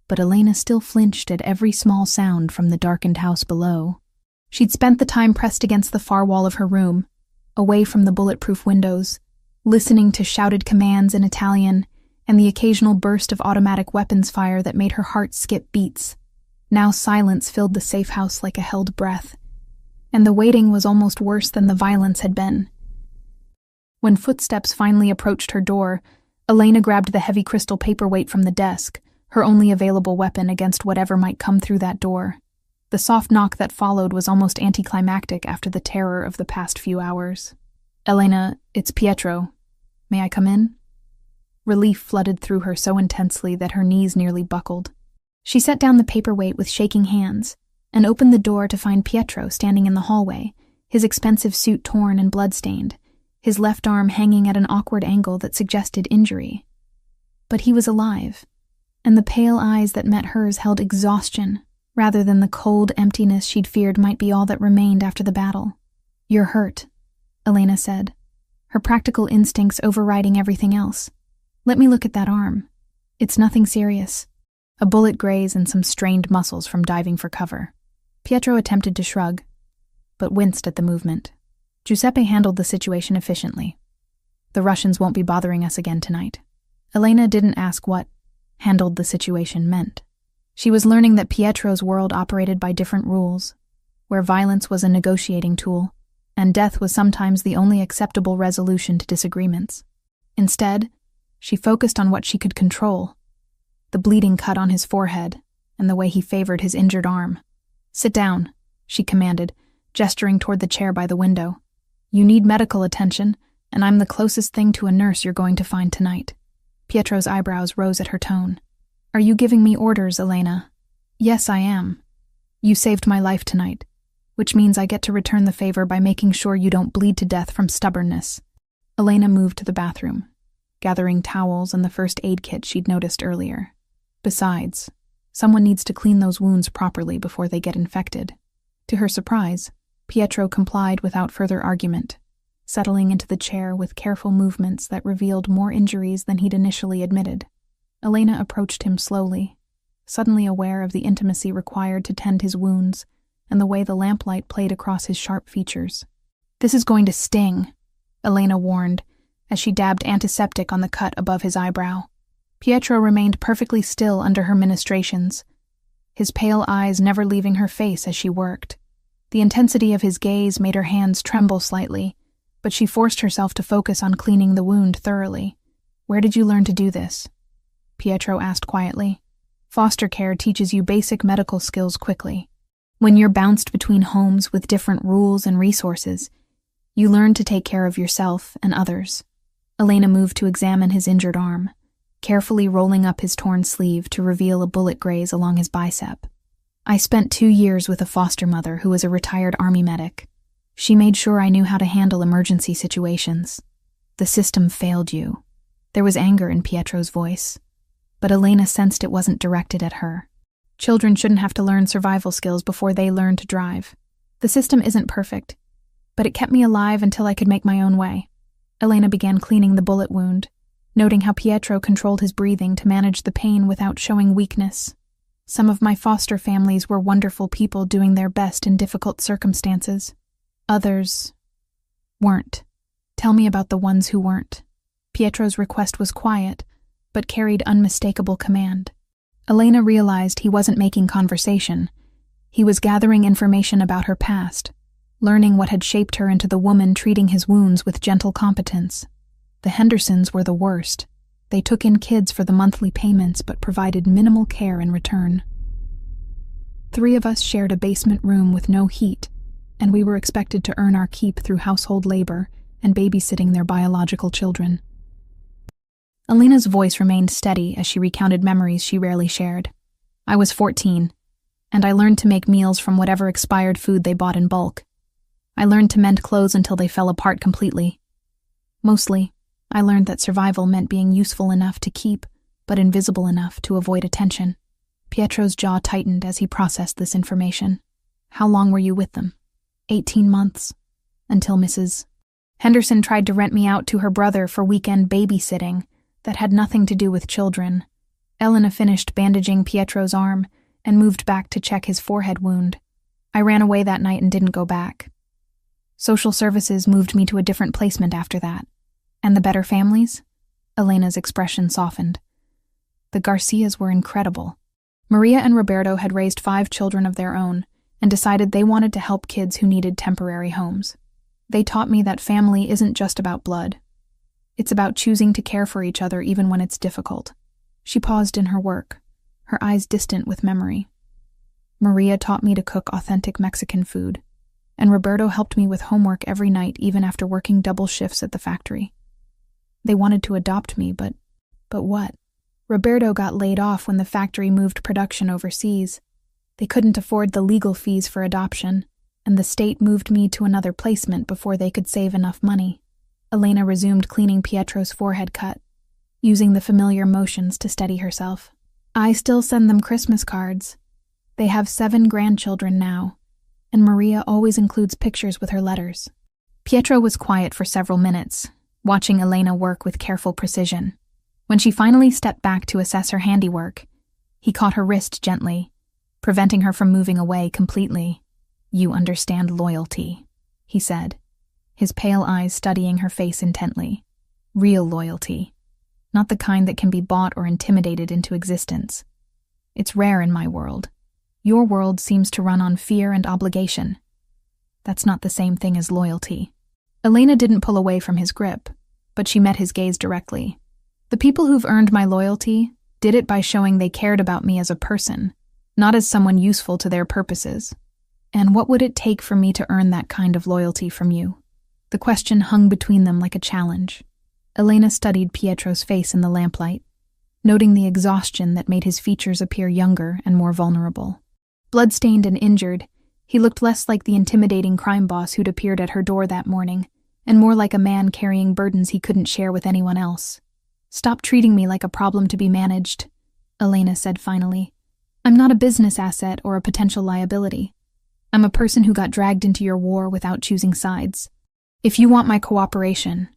but Elena still flinched at every small sound from the darkened house below. She'd spent the time pressed against the far wall of her room, away from the bulletproof windows, listening to shouted commands in Italian and the occasional burst of automatic weapons fire that made her heart skip beats. Now silence filled the safe house like a held breath, and the waiting was almost worse than the violence had been. When footsteps finally approached her door, Elena grabbed the heavy crystal paperweight from the desk, her only available weapon against whatever might come through that door. The soft knock that followed was almost anticlimactic after the terror of the past few hours. "Elena, it's Pietro. May I come in?" Relief flooded through her so intensely that her knees nearly buckled. She set down the paperweight with shaking hands and opened the door to find Pietro standing in the hallway, his expensive suit torn and blood-stained, his left arm hanging at an awkward angle that suggested injury. But he was alive, and the pale eyes that met hers held exhaustion, rather than the cold emptiness she'd feared might be all that remained after the battle. "You're hurt," Elena said, her practical instincts overriding everything else. "Let me look at that arm. It's nothing serious. A bullet graze and some strained muscles from diving for cover." Pietro attempted to shrug, but winced at the movement. Giuseppe handled the situation efficiently. "The Russians won't be bothering us again tonight." Elena didn't ask what "handled the situation" meant. She was learning that Pietro's world operated by different rules, where violence was a negotiating tool, and death was sometimes the only acceptable resolution to disagreements. Instead, she focused on what she could control: the bleeding cut on his forehead and the way he favored his injured arm. "Sit down," she commanded, gesturing toward the chair by the window. "You need medical attention, and I'm the closest thing to a nurse you're going to find tonight." Pietro's eyebrows rose at her tone. "Are you giving me orders, Elena?" "Yes, I am. You saved my life tonight, which means I get to return the favor by making sure you don't bleed to death from stubbornness." Elena moved to the bathroom, gathering towels and the first aid kit she'd noticed earlier. Besides, someone needs to clean those wounds properly before they get infected. To her surprise, Pietro complied without further argument, settling into the chair with careful movements that revealed more injuries than he'd initially admitted. Elena approached him slowly, suddenly aware of the intimacy required to tend his wounds and the way the lamplight played across his sharp features. "This is going to sting," Elena warned, as she dabbed antiseptic on the cut above his eyebrow. Pietro remained perfectly still under her ministrations, his pale eyes never leaving her face as she worked. The intensity of his gaze made her hands tremble slightly, but she forced herself to focus on cleaning the wound thoroughly. "Where did you learn to do this?" Pietro asked quietly. "Foster care teaches you basic medical skills quickly. When you're bounced between homes with different rules and resources, you learn to take care of yourself and others." Elena moved to examine his injured arm, carefully rolling up his torn sleeve to reveal a bullet graze along his bicep. "I spent 2 years with a foster mother who was a retired army medic. She made sure I knew how to handle emergency situations. The system failed you." There was anger in Pietro's voice, but Elena sensed it wasn't directed at her. Children shouldn't have to learn survival skills before they learn to drive. "The system isn't perfect, but it kept me alive until I could make my own way." Elena began cleaning the bullet wound, noting how Pietro controlled his breathing to manage the pain without showing weakness. "Some of my foster families were wonderful people doing their best in difficult circumstances. Others weren't. Tell me about the ones who weren't." Pietro's request was quiet, but carried unmistakable command. Elena realized he wasn't making conversation. He was gathering information about her past, learning what had shaped her into the woman treating his wounds with gentle competence. The Hendersons were the worst. They took in kids for the monthly payments but provided minimal care in return. 3 of us shared a basement room with no heat, and we were expected to earn our keep through household labor and babysitting their biological children. Elena's voice remained steady as she recounted memories she rarely shared. "I was 14, and I learned to make meals from whatever expired food they bought in bulk. I learned to mend clothes until they fell apart completely. Mostly, I learned that survival meant being useful enough to keep, but invisible enough to avoid attention." Pietro's jaw tightened as he processed this information. "How long were you with them?" 18 months, until Mrs. Henderson tried to rent me out to her brother for weekend babysitting that had nothing to do with children." Elena finished bandaging Pietro's arm and moved back to check his forehead wound. "I ran away that night and didn't go back. Social services moved me to a different placement after that. And the better families?" Elena's expression softened. "The Garcias were incredible. Maria and Roberto had raised 5 children of their own and decided they wanted to help kids who needed temporary homes. They taught me that family isn't just about blood. It's about choosing to care for each other even when it's difficult." She paused in her work, her eyes distant with memory. "Maria taught me to cook authentic Mexican food, and Roberto helped me with homework every night even after working double shifts at the factory. They wanted to adopt me, but what? Roberto got laid off when the factory moved production overseas. They couldn't afford the legal fees for adoption, and the state moved me to another placement before they could save enough money." Elena resumed cleaning Pietro's forehead cut, using the familiar motions to steady herself. I still send them Christmas cards. They have 7 grandchildren now, and Maria always includes pictures with her letters. Pietro was quiet for several minutes, watching Elena work with careful precision. When she finally stepped back to assess her handiwork, he caught her wrist gently, preventing her from moving away completely. "You understand loyalty," he said, his pale eyes studying her face intently. "Real loyalty, not the kind that can be bought or intimidated into existence. It's rare in my world. Your world seems to run on fear and obligation. That's not the same thing as loyalty." Elena didn't pull away from his grip, but she met his gaze directly. "The people who've earned my loyalty did it by showing they cared about me as a person, not as someone useful to their purposes. And what would it take for me to earn that kind of loyalty from you?" The question hung between them like a challenge. Elena studied Pietro's face in the lamplight, noting the exhaustion that made his features appear younger and more vulnerable. Bloodstained and injured, he looked less like the intimidating crime boss who'd appeared at her door that morning, and more like a man carrying burdens he couldn't share with anyone else. "Stop treating me like a problem to be managed," Elena said finally. "I'm not a business asset or a potential liability. I'm a person who got dragged into your war without choosing sides. If you want my cooperation,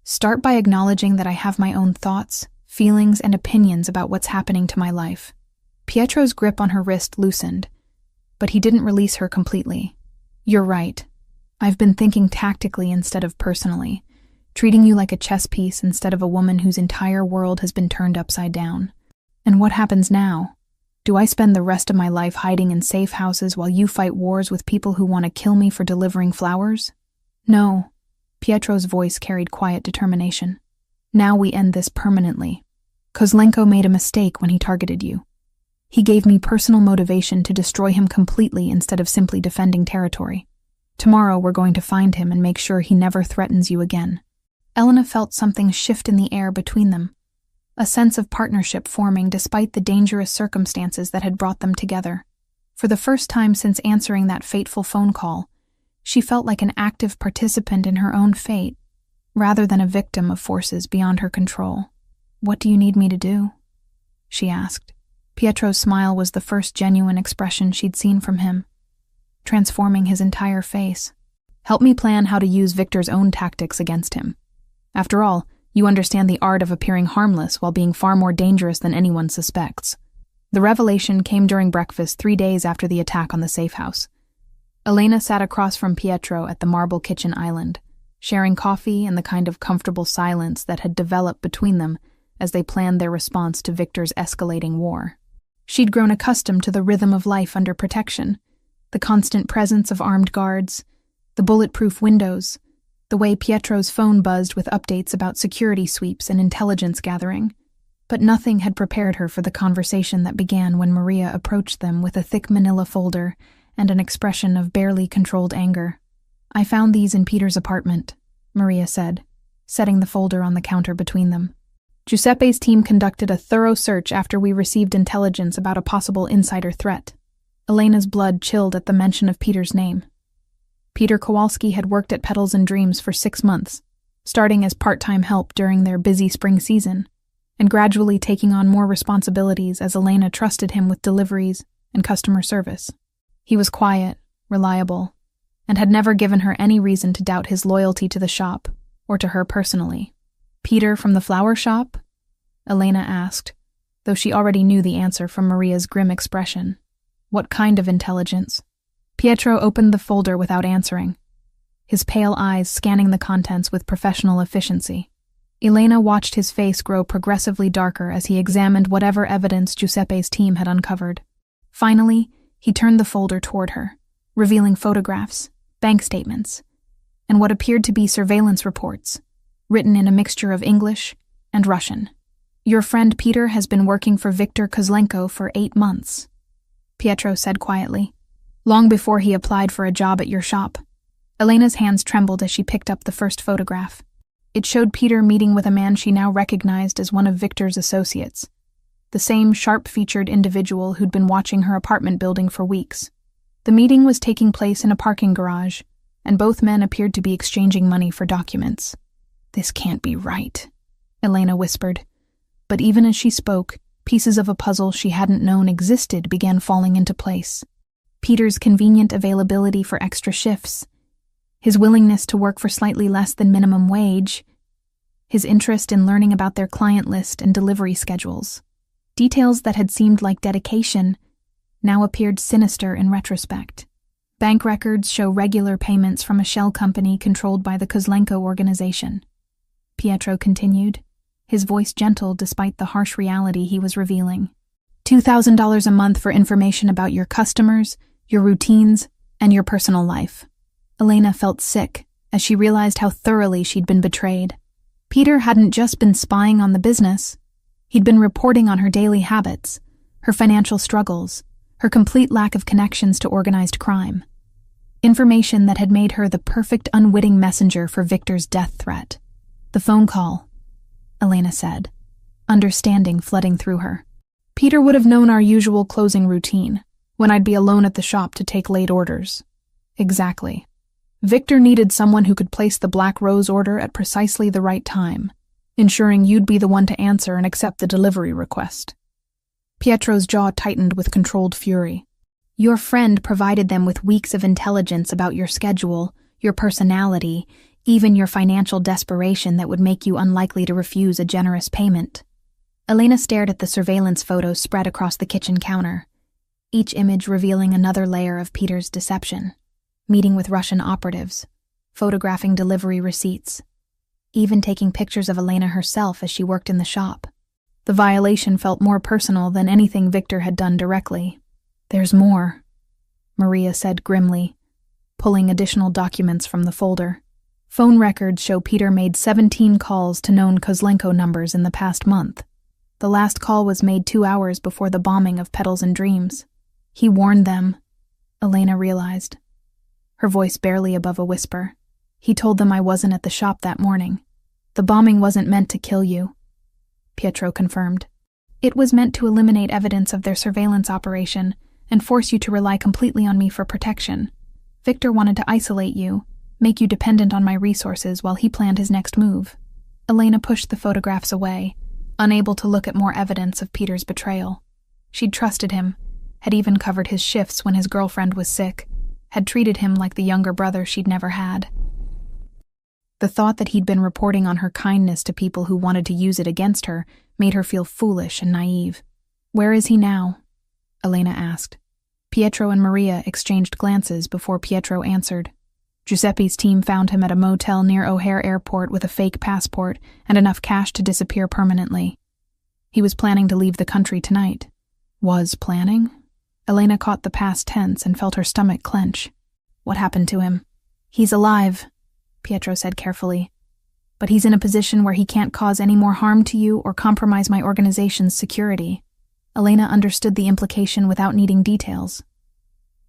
start by acknowledging that I have my own thoughts, feelings, and opinions about what's happening to my life." Pietro's grip on her wrist loosened, but he didn't release her completely. "You're right. I've been thinking tactically instead of personally, treating you like a chess piece instead of a woman whose entire world has been turned upside down. And what happens now? Do I spend the rest of my life hiding in safe houses while you fight wars with people who want to kill me for delivering flowers? No." Pietro's voice carried quiet determination. "Now we end this permanently. Kozlenko made a mistake when he targeted you. He gave me personal motivation to destroy him completely instead of simply defending territory. Tomorrow we're going to find him and make sure he never threatens you again." Elena felt something shift in the air between them, a sense of partnership forming despite the dangerous circumstances that had brought them together. For the first time since answering that fateful phone call, she felt like an active participant in her own fate, rather than a victim of forces beyond her control. "What do you need me to do?" she asked. Pietro's smile was the first genuine expression she'd seen from him, transforming his entire face. "Help me plan how to use Victor's own tactics against him. After all, you understand the art of appearing harmless while being far more dangerous than anyone suspects." The revelation came during breakfast 3 days after the attack on the safe house. Elena sat across from Pietro at the marble kitchen island, sharing coffee and the kind of comfortable silence that had developed between them as they planned their response to Victor's escalating war. She'd grown accustomed to the rhythm of life under protection, the constant presence of armed guards, the bulletproof windows, the way Pietro's phone buzzed with updates about security sweeps and intelligence gathering. But nothing had prepared her for the conversation that began when Maria approached them with a thick manila folder and an expression of barely controlled anger. "I found these in Peter's apartment," Maria said, setting the folder on the counter between them. "Giuseppe's team conducted a thorough search after we received intelligence about a possible insider threat." Elena's blood chilled at the mention of Peter's name. Peter Kowalski had worked at Petals and Dreams for 6 months, starting as part-time help during their busy spring season, and gradually taking on more responsibilities as Elena trusted him with deliveries and customer service. He was quiet, reliable, and had never given her any reason to doubt his loyalty to the shop or to her personally. "Peter from the flower shop?" Elena asked, though she already knew the answer from Maria's grim expression. "What kind of intelligence?" Pietro opened the folder without answering, his pale eyes scanning the contents with professional efficiency. Elena watched his face grow progressively darker as he examined whatever evidence Giuseppe's team had uncovered. Finally, he turned the folder toward her, revealing photographs, bank statements, and what appeared to be surveillance reports, written in a mixture of English and Russian. "Your friend Peter has been working for Viktor Kozlenko for 8 months, Pietro said quietly, "long before he applied for a job at your shop." Elena's hands trembled as she picked up the first photograph. It showed Peter meeting with a man she now recognized as one of Victor's associates, the same sharp-featured individual who'd been watching her apartment building for weeks. The meeting was taking place in a parking garage, and both men appeared to be exchanging money for documents. "This can't be right," Elena whispered. But even as she spoke, Pieces of a puzzle she hadn't known existed began falling into place. Peter's convenient availability for extra shifts, his willingness to work for slightly less than minimum wage, his interest in learning about their client list and delivery schedules. Details that had seemed like dedication now appeared sinister in retrospect. Bank records show regular payments from a shell company controlled by the Kozlenko organization. Pietro continued, his voice gentle despite the harsh reality he was revealing. $2,000 a month for information about your customers, your routines, and your personal life. Elena felt sick as she realized how thoroughly she'd been betrayed. Peter hadn't just been spying on the business. He'd been reporting on her daily habits, her financial struggles, her complete lack of connections to organized crime. Information that had made her the perfect unwitting messenger for Victor's death threat. The phone call, Elena said, understanding flooding through her. Peter would have known our usual closing routine, when I'd be alone at the shop to take late orders. Exactly. Victor needed someone who could place the Black Rose order at precisely the right time, ensuring you'd be the one to answer and accept the delivery request. Pietro's jaw tightened with controlled fury. Your friend provided them with weeks of intelligence about your schedule, your personality, even your financial desperation that would make you unlikely to refuse a generous payment. Elena stared at the surveillance photos spread across the kitchen counter, each image revealing another layer of Peter's deception. Meeting with Russian operatives, photographing delivery receipts, even taking pictures of Elena herself as she worked in the shop. The violation felt more personal than anything Victor had done directly. There's more, Maria said grimly, pulling additional documents from the folder. Phone records show Peter made 17 calls to known Kozlenko numbers in the past month. The last call was made 2 hours before the bombing of Petals and Dreams. He warned them, Elena realized, her voice barely above a whisper. He told them I wasn't at the shop that morning. The bombing wasn't meant to kill you, Pietro confirmed. It was meant to eliminate evidence of their surveillance operation and force you to rely completely on me for protection. Victor wanted to isolate you, make you dependent on my resources while he planned his next move. Elena pushed the photographs away, unable to look at more evidence of Peter's betrayal. She'd trusted him, had even covered his shifts when his girlfriend was sick, had treated him like the younger brother she'd never had. The thought that he'd been reporting on her kindness to people who wanted to use it against her made her feel foolish and naive. Where is he now? Elena asked. Pietro and Maria exchanged glances before Pietro answered. Giuseppe's team found him at a motel near O'Hare Airport with a fake passport and enough cash to disappear permanently. He was planning to leave the country tonight. Was planning? Elena caught the past tense and felt her stomach clench. What happened to him? He's alive, Pietro said carefully. But he's in a position where he can't cause any more harm to you or compromise my organization's security. Elena understood the implication without needing details.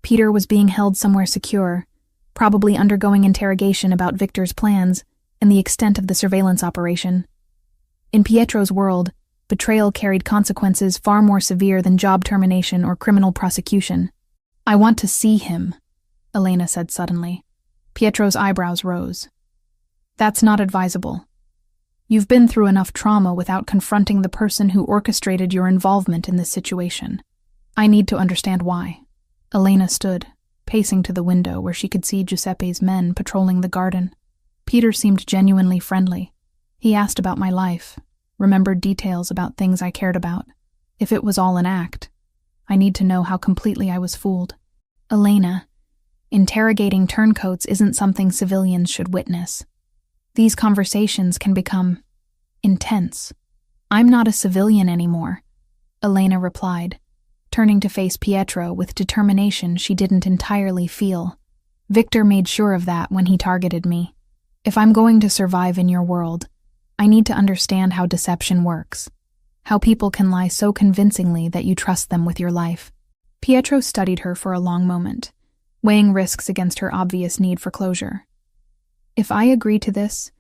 Peter was being held somewhere secure, probably undergoing interrogation about Victor's plans and the extent of the surveillance operation. In Pietro's world, betrayal carried consequences far more severe than job termination or criminal prosecution. I want to see him, Elena said suddenly. Pietro's eyebrows rose. That's not advisable. You've been through enough trauma without confronting the person who orchestrated your involvement in this situation. I need to understand why. Elena stood, pacing to the window where she could see Giuseppe's men patrolling the garden. Peter seemed genuinely friendly. He asked about my life, remembered details about things I cared about. If it was all an act, I need to know how completely I was fooled. Elena, interrogating turncoats isn't something civilians should witness. These conversations can become intense. I'm not a civilian anymore, Elena replied, turning to face Pietro with determination she didn't entirely feel. Victor made sure of that when he targeted me. If I'm going to survive in your world, I need to understand how deception works, how people can lie so convincingly that you trust them with your life. Pietro studied her for a long moment, weighing risks against her obvious need for closure. If I agree to this,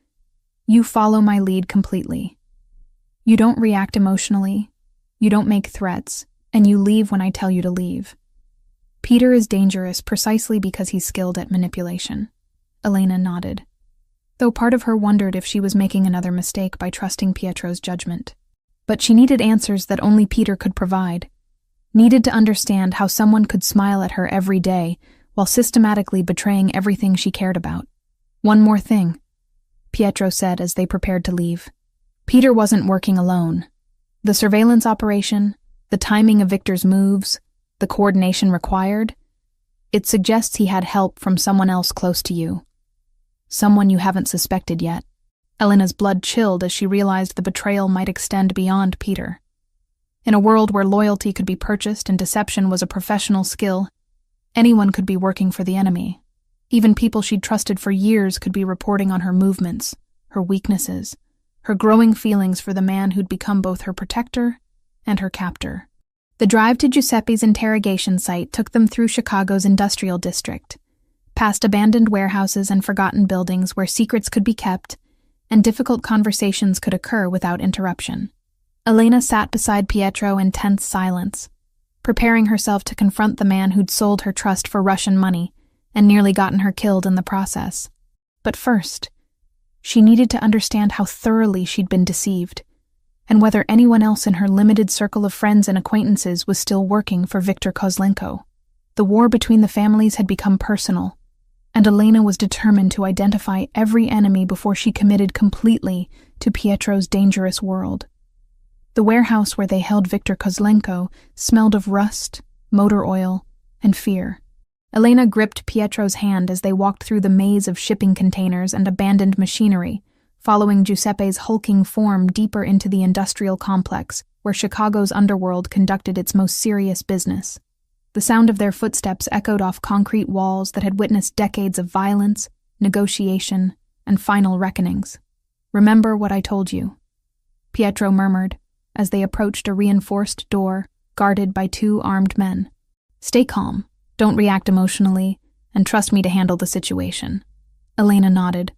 you follow my lead completely. You don't react emotionally, you don't make threats, and you leave when I tell you to leave. Peter is dangerous precisely because he's skilled at manipulation. Elena nodded, though part of her wondered if she was making another mistake by trusting Pietro's judgment. But she needed answers that only Peter could provide. Needed to understand how someone could smile at her every day while systematically betraying everything she cared about. "One more thing," Pietro said as they prepared to leave. Peter wasn't working alone. The surveillance operation, the timing of Victor's moves, the coordination required, it suggests he had help from someone else close to you. Someone you haven't suspected yet. Elena's blood chilled as she realized the betrayal might extend beyond Peter. In a world where loyalty could be purchased and deception was a professional skill, anyone could be working for the enemy. Even people she'd trusted for years could be reporting on her movements, her weaknesses, her growing feelings for the man who'd become both her protector and her captor. The drive to Giuseppe's interrogation site took them through Chicago's industrial district, past abandoned warehouses and forgotten buildings where secrets could be kept and difficult conversations could occur without interruption. Elena sat beside Pietro in tense silence, preparing herself to confront the man who'd sold her trust for Russian money and nearly gotten her killed in the process. But first, she needed to understand how thoroughly she'd been deceived, and whether anyone else in her limited circle of friends and acquaintances was still working for Viktor Kozlenko. The war between the families had become personal, and Elena was determined to identify every enemy before she committed completely to Pietro's dangerous world. The warehouse where they held Viktor Kozlenko smelled of rust, motor oil, and fear. Elena gripped Pietro's hand as they walked through the maze of shipping containers and abandoned machinery, following Giuseppe's hulking form deeper into the industrial complex where Chicago's underworld conducted its most serious business. The sound of their footsteps echoed off concrete walls that had witnessed decades of violence, negotiation, and final reckonings. "Remember what I told you," Pietro murmured as they approached a reinforced door guarded by 2 armed men. "Stay calm, don't react emotionally, and trust me to handle the situation." Elena nodded,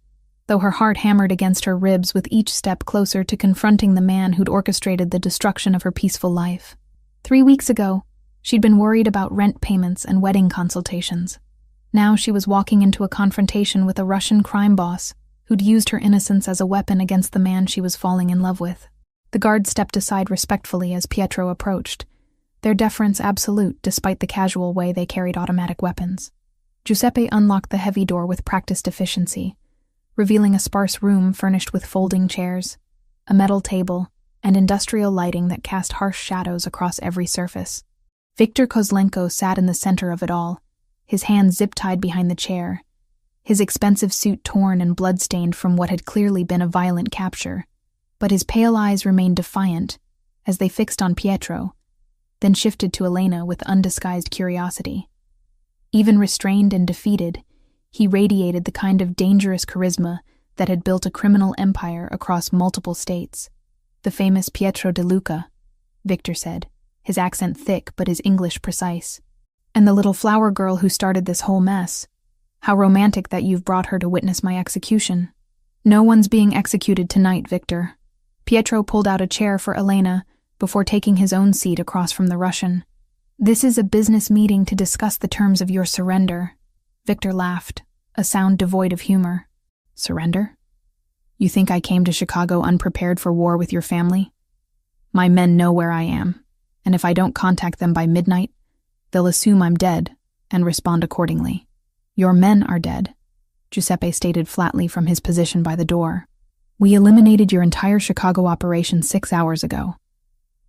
though her heart hammered against her ribs with each step closer to confronting the man who'd orchestrated the destruction of her peaceful life. 3 weeks ago, she'd been worried about rent payments and wedding consultations. Now she was walking into a confrontation with a Russian crime boss who'd used her innocence as a weapon against the man she was falling in love with. The guard stepped aside respectfully as Pietro approached, their deference absolute despite the casual way they carried automatic weapons. Giuseppe unlocked the heavy door with practiced efficiency, revealing a sparse room furnished with folding chairs, a metal table, and industrial lighting that cast harsh shadows across every surface. Viktor Kozlenko sat in the center of it all, his hands zip-tied behind the chair, his expensive suit torn and blood-stained from what had clearly been a violent capture. But his pale eyes remained defiant as they fixed on Pietro, then shifted to Elena with undisguised curiosity. Even restrained and defeated, he radiated the kind of dangerous charisma that had built a criminal empire across multiple states. "The famous Pietro De Luca," Victor said, his accent thick but his English precise. "And the little flower girl who started this whole mess. How romantic that you've brought her to witness my execution." "No one's being executed tonight, Victor." Pietro pulled out a chair for Elena before taking his own seat across from the Russian. "This is a business meeting to discuss the terms of your surrender." Victor laughed, a sound devoid of humor. "Surrender? You think I came to Chicago unprepared for war with your family? My men know where I am, and if I don't contact them by midnight, they'll assume I'm dead and respond accordingly." "Your men are dead," Giuseppe stated flatly from his position by the door. "We eliminated your entire Chicago operation 6 hours ago.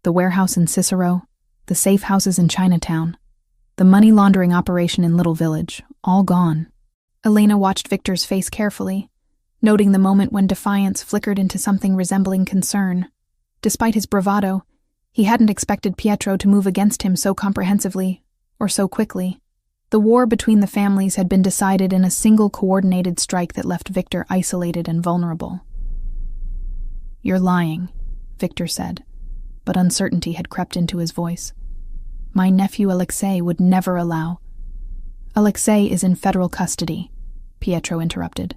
The warehouse in Cicero, the safe houses in Chinatown, the money laundering operation in Little Village, all gone." Elena watched Victor's face carefully, noting the moment when defiance flickered into something resembling concern. Despite his bravado, he hadn't expected Pietro to move against him so comprehensively, or so quickly. The war between the families had been decided in a single coordinated strike that left Victor isolated and vulnerable. "You're lying," Victor said, but uncertainty had crept into his voice. "My nephew Alexei would never allow—" "Alexei is in federal custody," Pietro interrupted,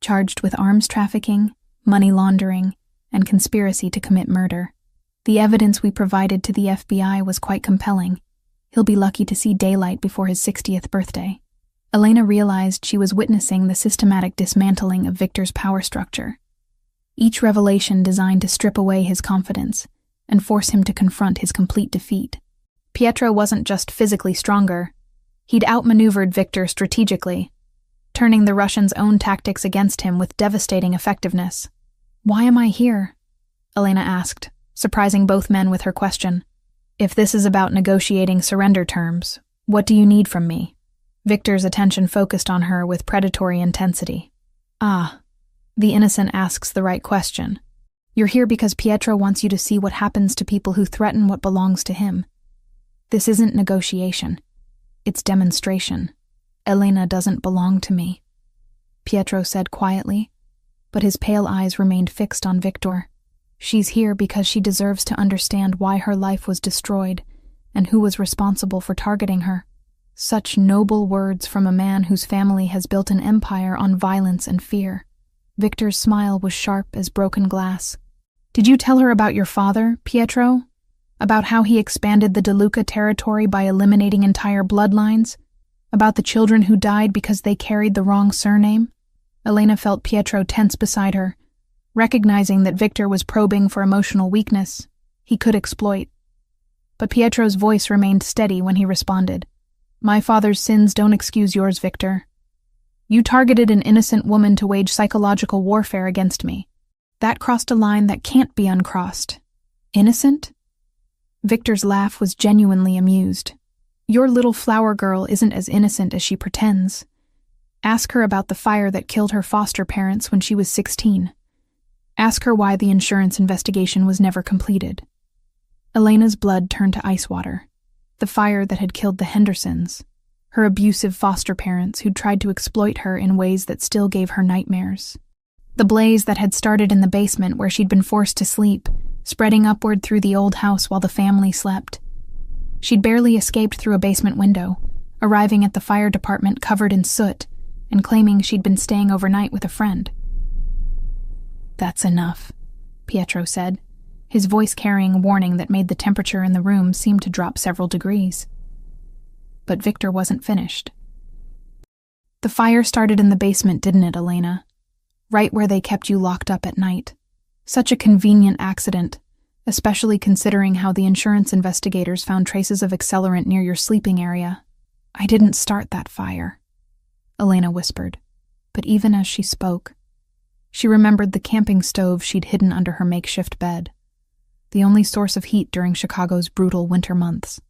"charged with arms trafficking, money laundering, and conspiracy to commit murder. The evidence we provided to the FBI was quite compelling. He'll be lucky to see daylight before his 60th birthday." Elena realized she was witnessing the systematic dismantling of Victor's power structure. Each revelation designed to strip away his confidence, and force him to confront his complete defeat. Pietro wasn't just physically stronger. He'd outmaneuvered Victor strategically, turning the Russian's own tactics against him with devastating effectiveness. "Why am I here?" Elena asked, surprising both men with her question. "If this is about negotiating surrender terms, what do you need from me?" Victor's attention focused on her with predatory intensity. "Ah, the innocent asks the right question. You're here because Pietro wants you to see what happens to people who threaten what belongs to him. This isn't negotiation. It's demonstration. Elena doesn't belong to me," Pietro said quietly, but his pale eyes remained fixed on Victor. "She's here because she deserves to understand why her life was destroyed and who was responsible for targeting her." Such noble words from a man whose family has built an empire on violence and fear. Victor's smile was sharp as broken glass. "Did you tell her about your father, Pietro? About how he expanded the De Luca territory by eliminating entire bloodlines? About the children who died because they carried the wrong surname?" Elena felt Pietro tense beside her, recognizing that Victor was probing for emotional weakness he could exploit. But Pietro's voice remained steady when he responded. "My father's sins don't excuse yours, Victor. You targeted an innocent woman to wage psychological warfare against me. That crossed a line that can't be uncrossed. Innocent?" Victor's laugh was genuinely amused. "Your little flower girl isn't as innocent as she pretends. Ask her about the fire that killed her foster parents when she was 16. Ask her why the insurance investigation was never completed." Elena's blood turned to ice water. The fire that had killed the Hendersons, her abusive foster parents who'd tried to exploit her in ways that still gave her nightmares. The blaze that had started in the basement where she'd been forced to sleep, spreading upward through the old house while the family slept. She'd barely escaped through a basement window, arriving at the fire department covered in soot and claiming she'd been staying overnight with a friend. "That's enough," Pietro said, his voice carrying a warning that made the temperature in the room seem to drop several degrees. But Victor wasn't finished. "The fire started in the basement, didn't it, Elena? Right where they kept you locked up at night. Such a convenient accident, especially considering how the insurance investigators found traces of accelerant near your sleeping area." "I didn't start that fire," Elena whispered, but even as she spoke, she remembered the camping stove she'd hidden under her makeshift bed, the only source of heat during Chicago's brutal winter months.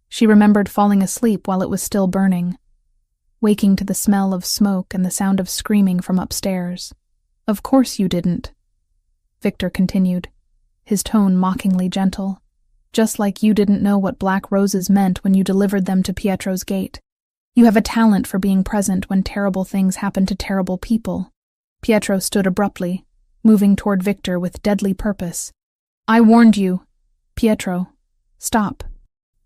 She remembered falling asleep while it was still burning, waking to the smell of smoke and the sound of screaming from upstairs. "Of course you didn't," Victor continued, his tone mockingly gentle. "Just like you didn't know what black roses meant when you delivered them to Pietro's gate. You have a talent for being present when terrible things happen to terrible people." Pietro stood abruptly, moving toward Victor with deadly purpose. "I warned you. Pietro, stop."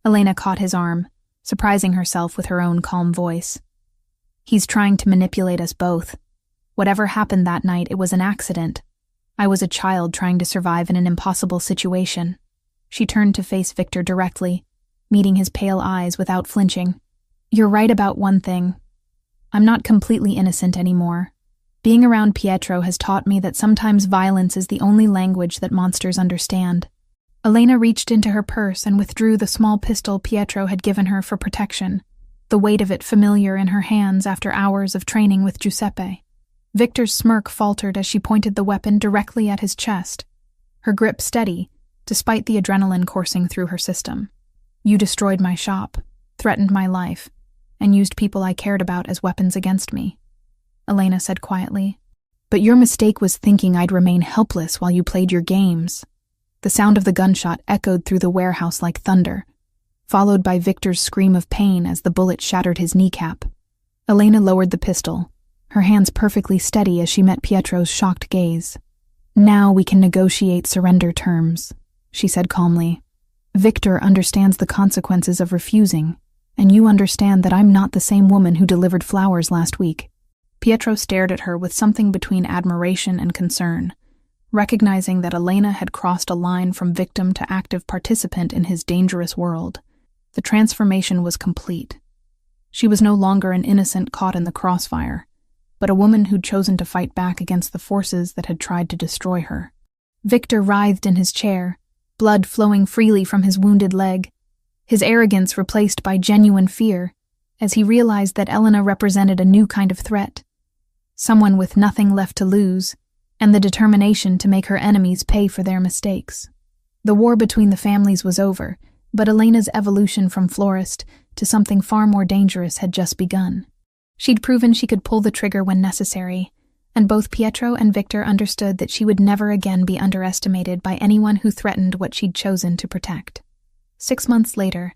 Elena caught his arm, surprising herself with her own calm voice. "He's trying to manipulate us both. Whatever happened that night, it was an accident. I was a child trying to survive in an impossible situation." She turned to face Victor directly, meeting his pale eyes without flinching. "You're right about one thing. I'm not completely innocent anymore. Being around Pietro has taught me that sometimes violence is the only language that monsters understand." Elena reached into her purse and withdrew the small pistol Pietro had given her for protection, the weight of it familiar in her hands after hours of training with Giuseppe. Victor's smirk faltered as she pointed the weapon directly at his chest, her grip steady, despite the adrenaline coursing through her system. "You destroyed my shop, threatened my life, and used people I cared about as weapons against me," Elena said quietly. "But your mistake was thinking I'd remain helpless while you played your games." The sound of the gunshot echoed through the warehouse like thunder, followed by Victor's scream of pain as the bullet shattered his kneecap. Elena lowered the pistol, her hands perfectly steady as she met Pietro's shocked gaze. "Now we can negotiate surrender terms," she said calmly. "Victor understands the consequences of refusing, and you understand that I'm not the same woman who delivered flowers last week." Pietro stared at her with something between admiration and concern, recognizing that Elena had crossed a line from victim to active participant in his dangerous world. The transformation was complete. She was no longer an innocent caught in the crossfire, but a woman who'd chosen to fight back against the forces that had tried to destroy her. Victor writhed in his chair, blood flowing freely from his wounded leg, his arrogance replaced by genuine fear, as he realized that Elena represented a new kind of threat, someone with nothing left to lose, and the determination to make her enemies pay for their mistakes. The war between the families was over, but Elena's evolution from florist to something far more dangerous had just begun. She'd proven she could pull the trigger when necessary, and both Pietro and Victor understood that she would never again be underestimated by anyone who threatened what she'd chosen to protect. 6 months later,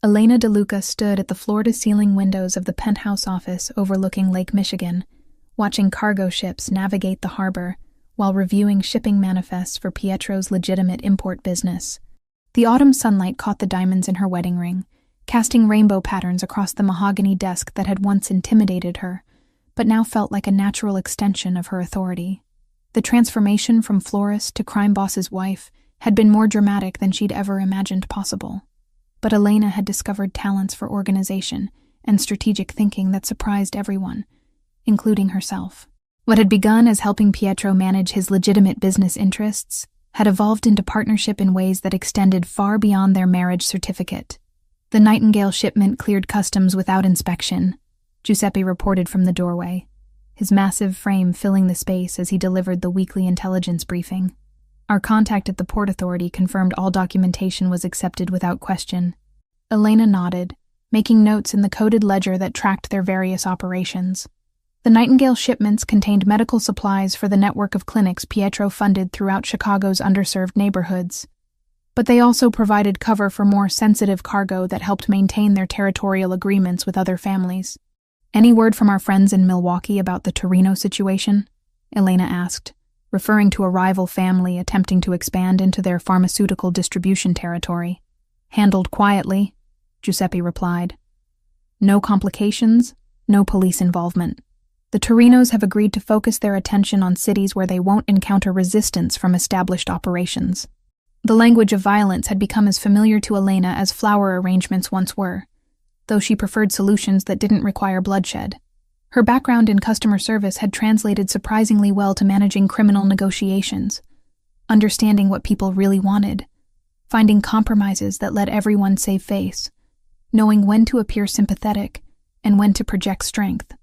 Elena DeLuca stood at the floor-to-ceiling windows of the penthouse office overlooking Lake Michigan, watching cargo ships navigate the harbor while reviewing shipping manifests for Pietro's legitimate import business. The autumn sunlight caught the diamonds in her wedding ring, casting rainbow patterns across the mahogany desk that had once intimidated her, but now felt like a natural extension of her authority. The transformation from florist to crime boss's wife had been more dramatic than she'd ever imagined possible. But Elena had discovered talents for organization and strategic thinking that surprised everyone, including herself. What had begun as helping Pietro manage his legitimate business interests had evolved into partnership in ways that extended far beyond their marriage certificate. The Nightingale shipment cleared customs without inspection, Giuseppe reported from the doorway, his massive frame filling the space as he delivered the weekly intelligence briefing. Our contact at the Port Authority confirmed all documentation was accepted without question. Elena nodded, making notes in the coded ledger that tracked their various operations. The Nightingale shipments contained medical supplies for the network of clinics Pietro funded throughout Chicago's underserved neighborhoods. But they also provided cover for more sensitive cargo that helped maintain their territorial agreements with other families. "Any word from our friends in Milwaukee about the Torino situation?" Elena asked, referring to a rival family attempting to expand into their pharmaceutical distribution territory. "Handled quietly," Giuseppe replied. "No complications, no police involvement. The Torinos have agreed to focus their attention on cities where they won't encounter resistance from established operations." The language of violence had become as familiar to Elena as flower arrangements once were, though she preferred solutions that didn't require bloodshed. Her background in customer service had translated surprisingly well to managing criminal negotiations, understanding what people really wanted, finding compromises that let everyone save face, knowing when to appear sympathetic and when to project strength.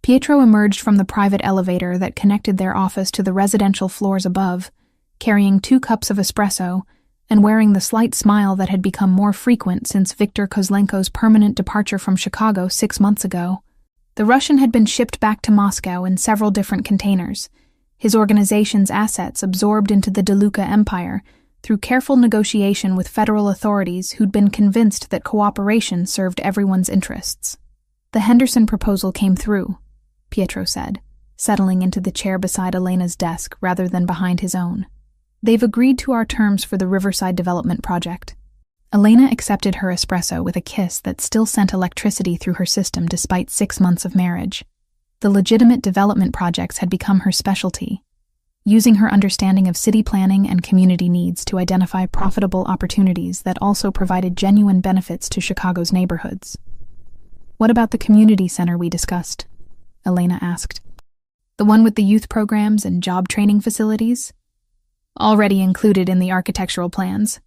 Pietro emerged from the private elevator that connected their office to the residential floors above, carrying 2 cups of espresso and wearing the slight smile that had become more frequent since Viktor Kozlenko's permanent departure from Chicago 6 months ago. The Russian had been shipped back to Moscow in several different containers, his organization's assets absorbed into the DeLuca empire through careful negotiation with federal authorities who'd been convinced that cooperation served everyone's interests. "The Henderson proposal came through," Pietro said, settling into the chair beside Elena's desk rather than behind his own. "They've agreed to our terms for the Riverside Development Project." Elena accepted her espresso with a kiss that still sent electricity through her system despite 6 months of marriage. The legitimate development projects had become her specialty, using her understanding of city planning and community needs to identify profitable opportunities that also provided genuine benefits to Chicago's neighborhoods. "What about the community center we discussed?" Elena asked. "The one with the youth programs and job training facilities?" "Already included in the architectural plans.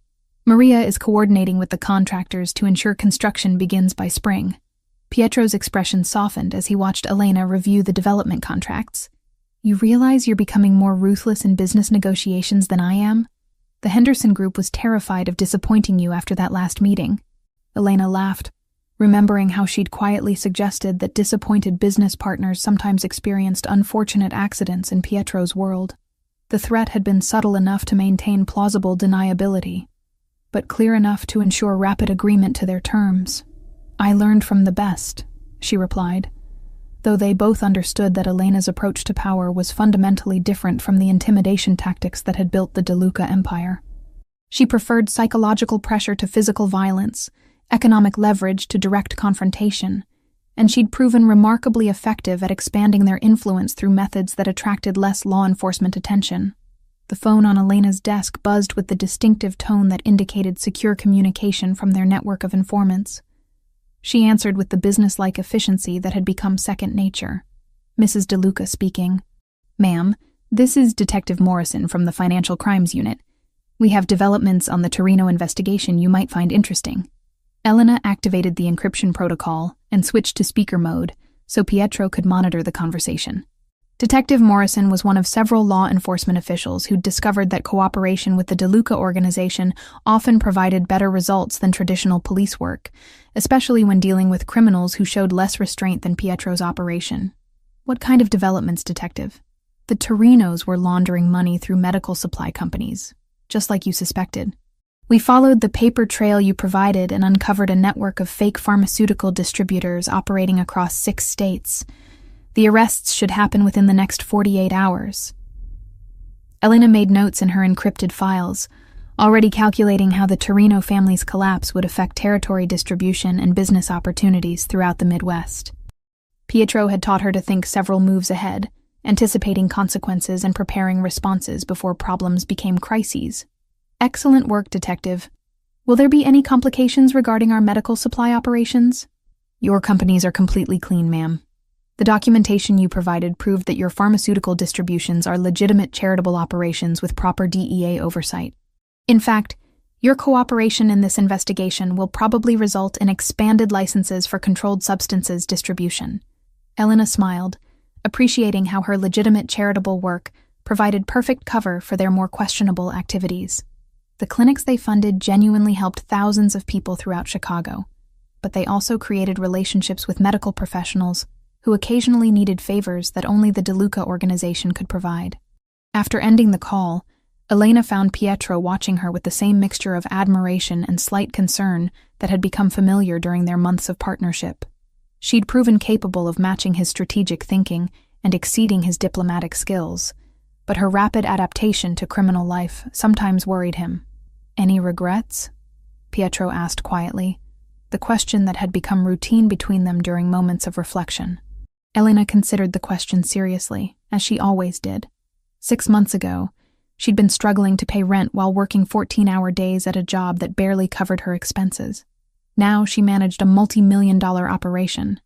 Maria is coordinating with the contractors to ensure construction begins by spring." Pietro's expression softened as he watched Elena review the development contracts. "You realize you're becoming more ruthless in business negotiations than I am? The Henderson Group was terrified of disappointing you after that last meeting." Elena laughed, remembering how she'd quietly suggested that disappointed business partners sometimes experienced unfortunate accidents in Pietro's world. The threat had been subtle enough to maintain plausible deniability, but clear enough to ensure rapid agreement to their terms. "I learned from the best," she replied, though they both understood that Elena's approach to power was fundamentally different from the intimidation tactics that had built the DeLuca empire. She preferred psychological pressure to physical violence, economic leverage to direct confrontation, and she'd proven remarkably effective at expanding their influence through methods that attracted less law enforcement attention. The phone on Elena's desk buzzed with the distinctive tone that indicated secure communication from their network of informants. She answered with the business-like efficiency that had become second nature. "Mrs. DeLuca speaking." "Ma'am, this is Detective Morrison from the Financial Crimes Unit. We have developments on the Torino investigation you might find interesting. Elena activated the encryption protocol and switched to speaker mode so Pietro could monitor the conversation. Detective Morrison was one of several law enforcement officials who'd discovered that cooperation with the De Luca organization often provided better results than traditional police work, especially when dealing with criminals who showed less restraint than Pietro's operation. What kind of developments, Detective? The Torinos were laundering money through medical supply companies, just like you suspected. We followed the paper trail you provided and uncovered a network of fake pharmaceutical distributors operating across 6 states. The arrests should happen within the next 48 hours. Elena made notes in her encrypted files, already calculating how the Torino family's collapse would affect territory distribution and business opportunities throughout the Midwest. Pietro had taught her to think several moves ahead, anticipating consequences and preparing responses before problems became crises. Excellent work, Detective. Will there be any complications regarding our medical supply operations? Your companies are completely clean, ma'am. The documentation you provided proved that your pharmaceutical distributions are legitimate charitable operations with proper DEA oversight. In fact, your cooperation in this investigation will probably result in expanded licenses for controlled substances distribution. Elena smiled, appreciating how her legitimate charitable work provided perfect cover for their more questionable activities. The clinics they funded genuinely helped thousands of people throughout Chicago, but they also created relationships with medical professionals who occasionally needed favors that only the De Luca organization could provide. After ending the call, Elena found Pietro watching her with the same mixture of admiration and slight concern that had become familiar during their months of partnership. She'd proven capable of matching his strategic thinking and exceeding his diplomatic skills, but her rapid adaptation to criminal life sometimes worried him. "Any regrets?" Pietro asked quietly, the question that had become routine between them during moments of reflection. Elena considered the question seriously, as she always did. 6 months ago, she'd been struggling to pay rent while working 14-hour days at a job that barely covered her expenses. Now she managed a multi-million-dollar operation,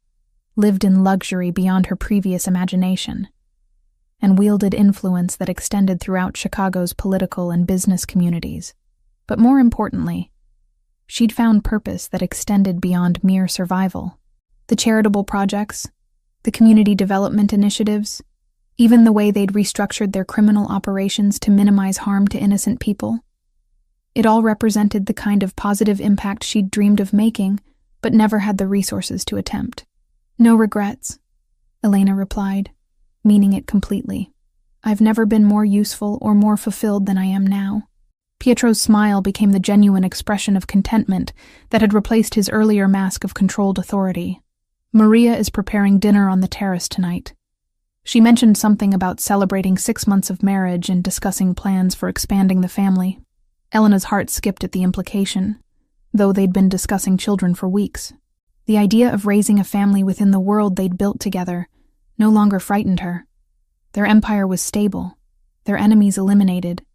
lived in luxury beyond her previous imagination, and wielded influence that extended throughout Chicago's political and business communities. But more importantly, she'd found purpose that extended beyond mere survival. The charitable projects, the community development initiatives, even the way they'd restructured their criminal operations to minimize harm to innocent people. It all represented the kind of positive impact she'd dreamed of making, but never had the resources to attempt. "No regrets," Elena replied, meaning it completely. "I've never been more useful or more fulfilled than I am now." Pietro's smile became the genuine expression of contentment that had replaced his earlier mask of controlled authority. "Maria is preparing dinner on the terrace tonight. She mentioned something about celebrating 6 months of marriage and discussing plans for expanding the family." Elena's heart skipped at the implication, though they'd been discussing children for weeks. The idea of raising a family within the world they'd built together no longer frightened her. Their empire was stable, their enemies eliminated,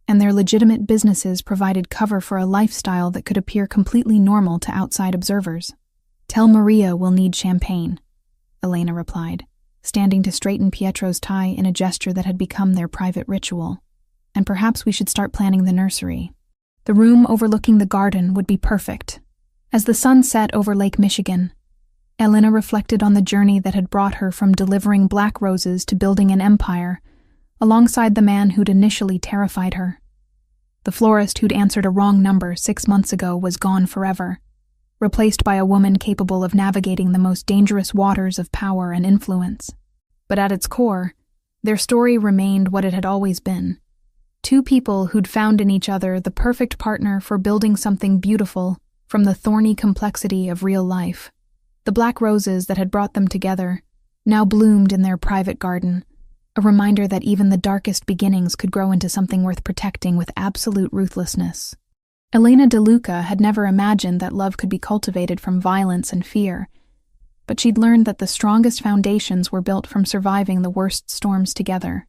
and their legitimate businesses provided cover for a lifestyle that could appear completely normal to outside observers. "Tell Maria we'll need champagne," Elena replied, standing to straighten Pietro's tie in a gesture that had become their private ritual. "And perhaps we should start planning the nursery. The room overlooking the garden would be perfect." As the sun set over Lake Michigan, Elena reflected on the journey that had brought her from delivering black roses to building an empire, alongside the man who'd initially terrified her. The florist who'd answered a wrong number 6 months ago was gone forever, replaced by a woman capable of navigating the most dangerous waters of power and influence. But at its core, their story remained what it had always been. 2 people who'd found in each other the perfect partner for building something beautiful from the thorny complexity of real life. The black roses that had brought them together now bloomed in their private garden, a reminder that even the darkest beginnings could grow into something worth protecting with absolute ruthlessness. Elena De Luca had never imagined that love could be cultivated from violence and fear, but she'd learned that the strongest foundations were built from surviving the worst storms together.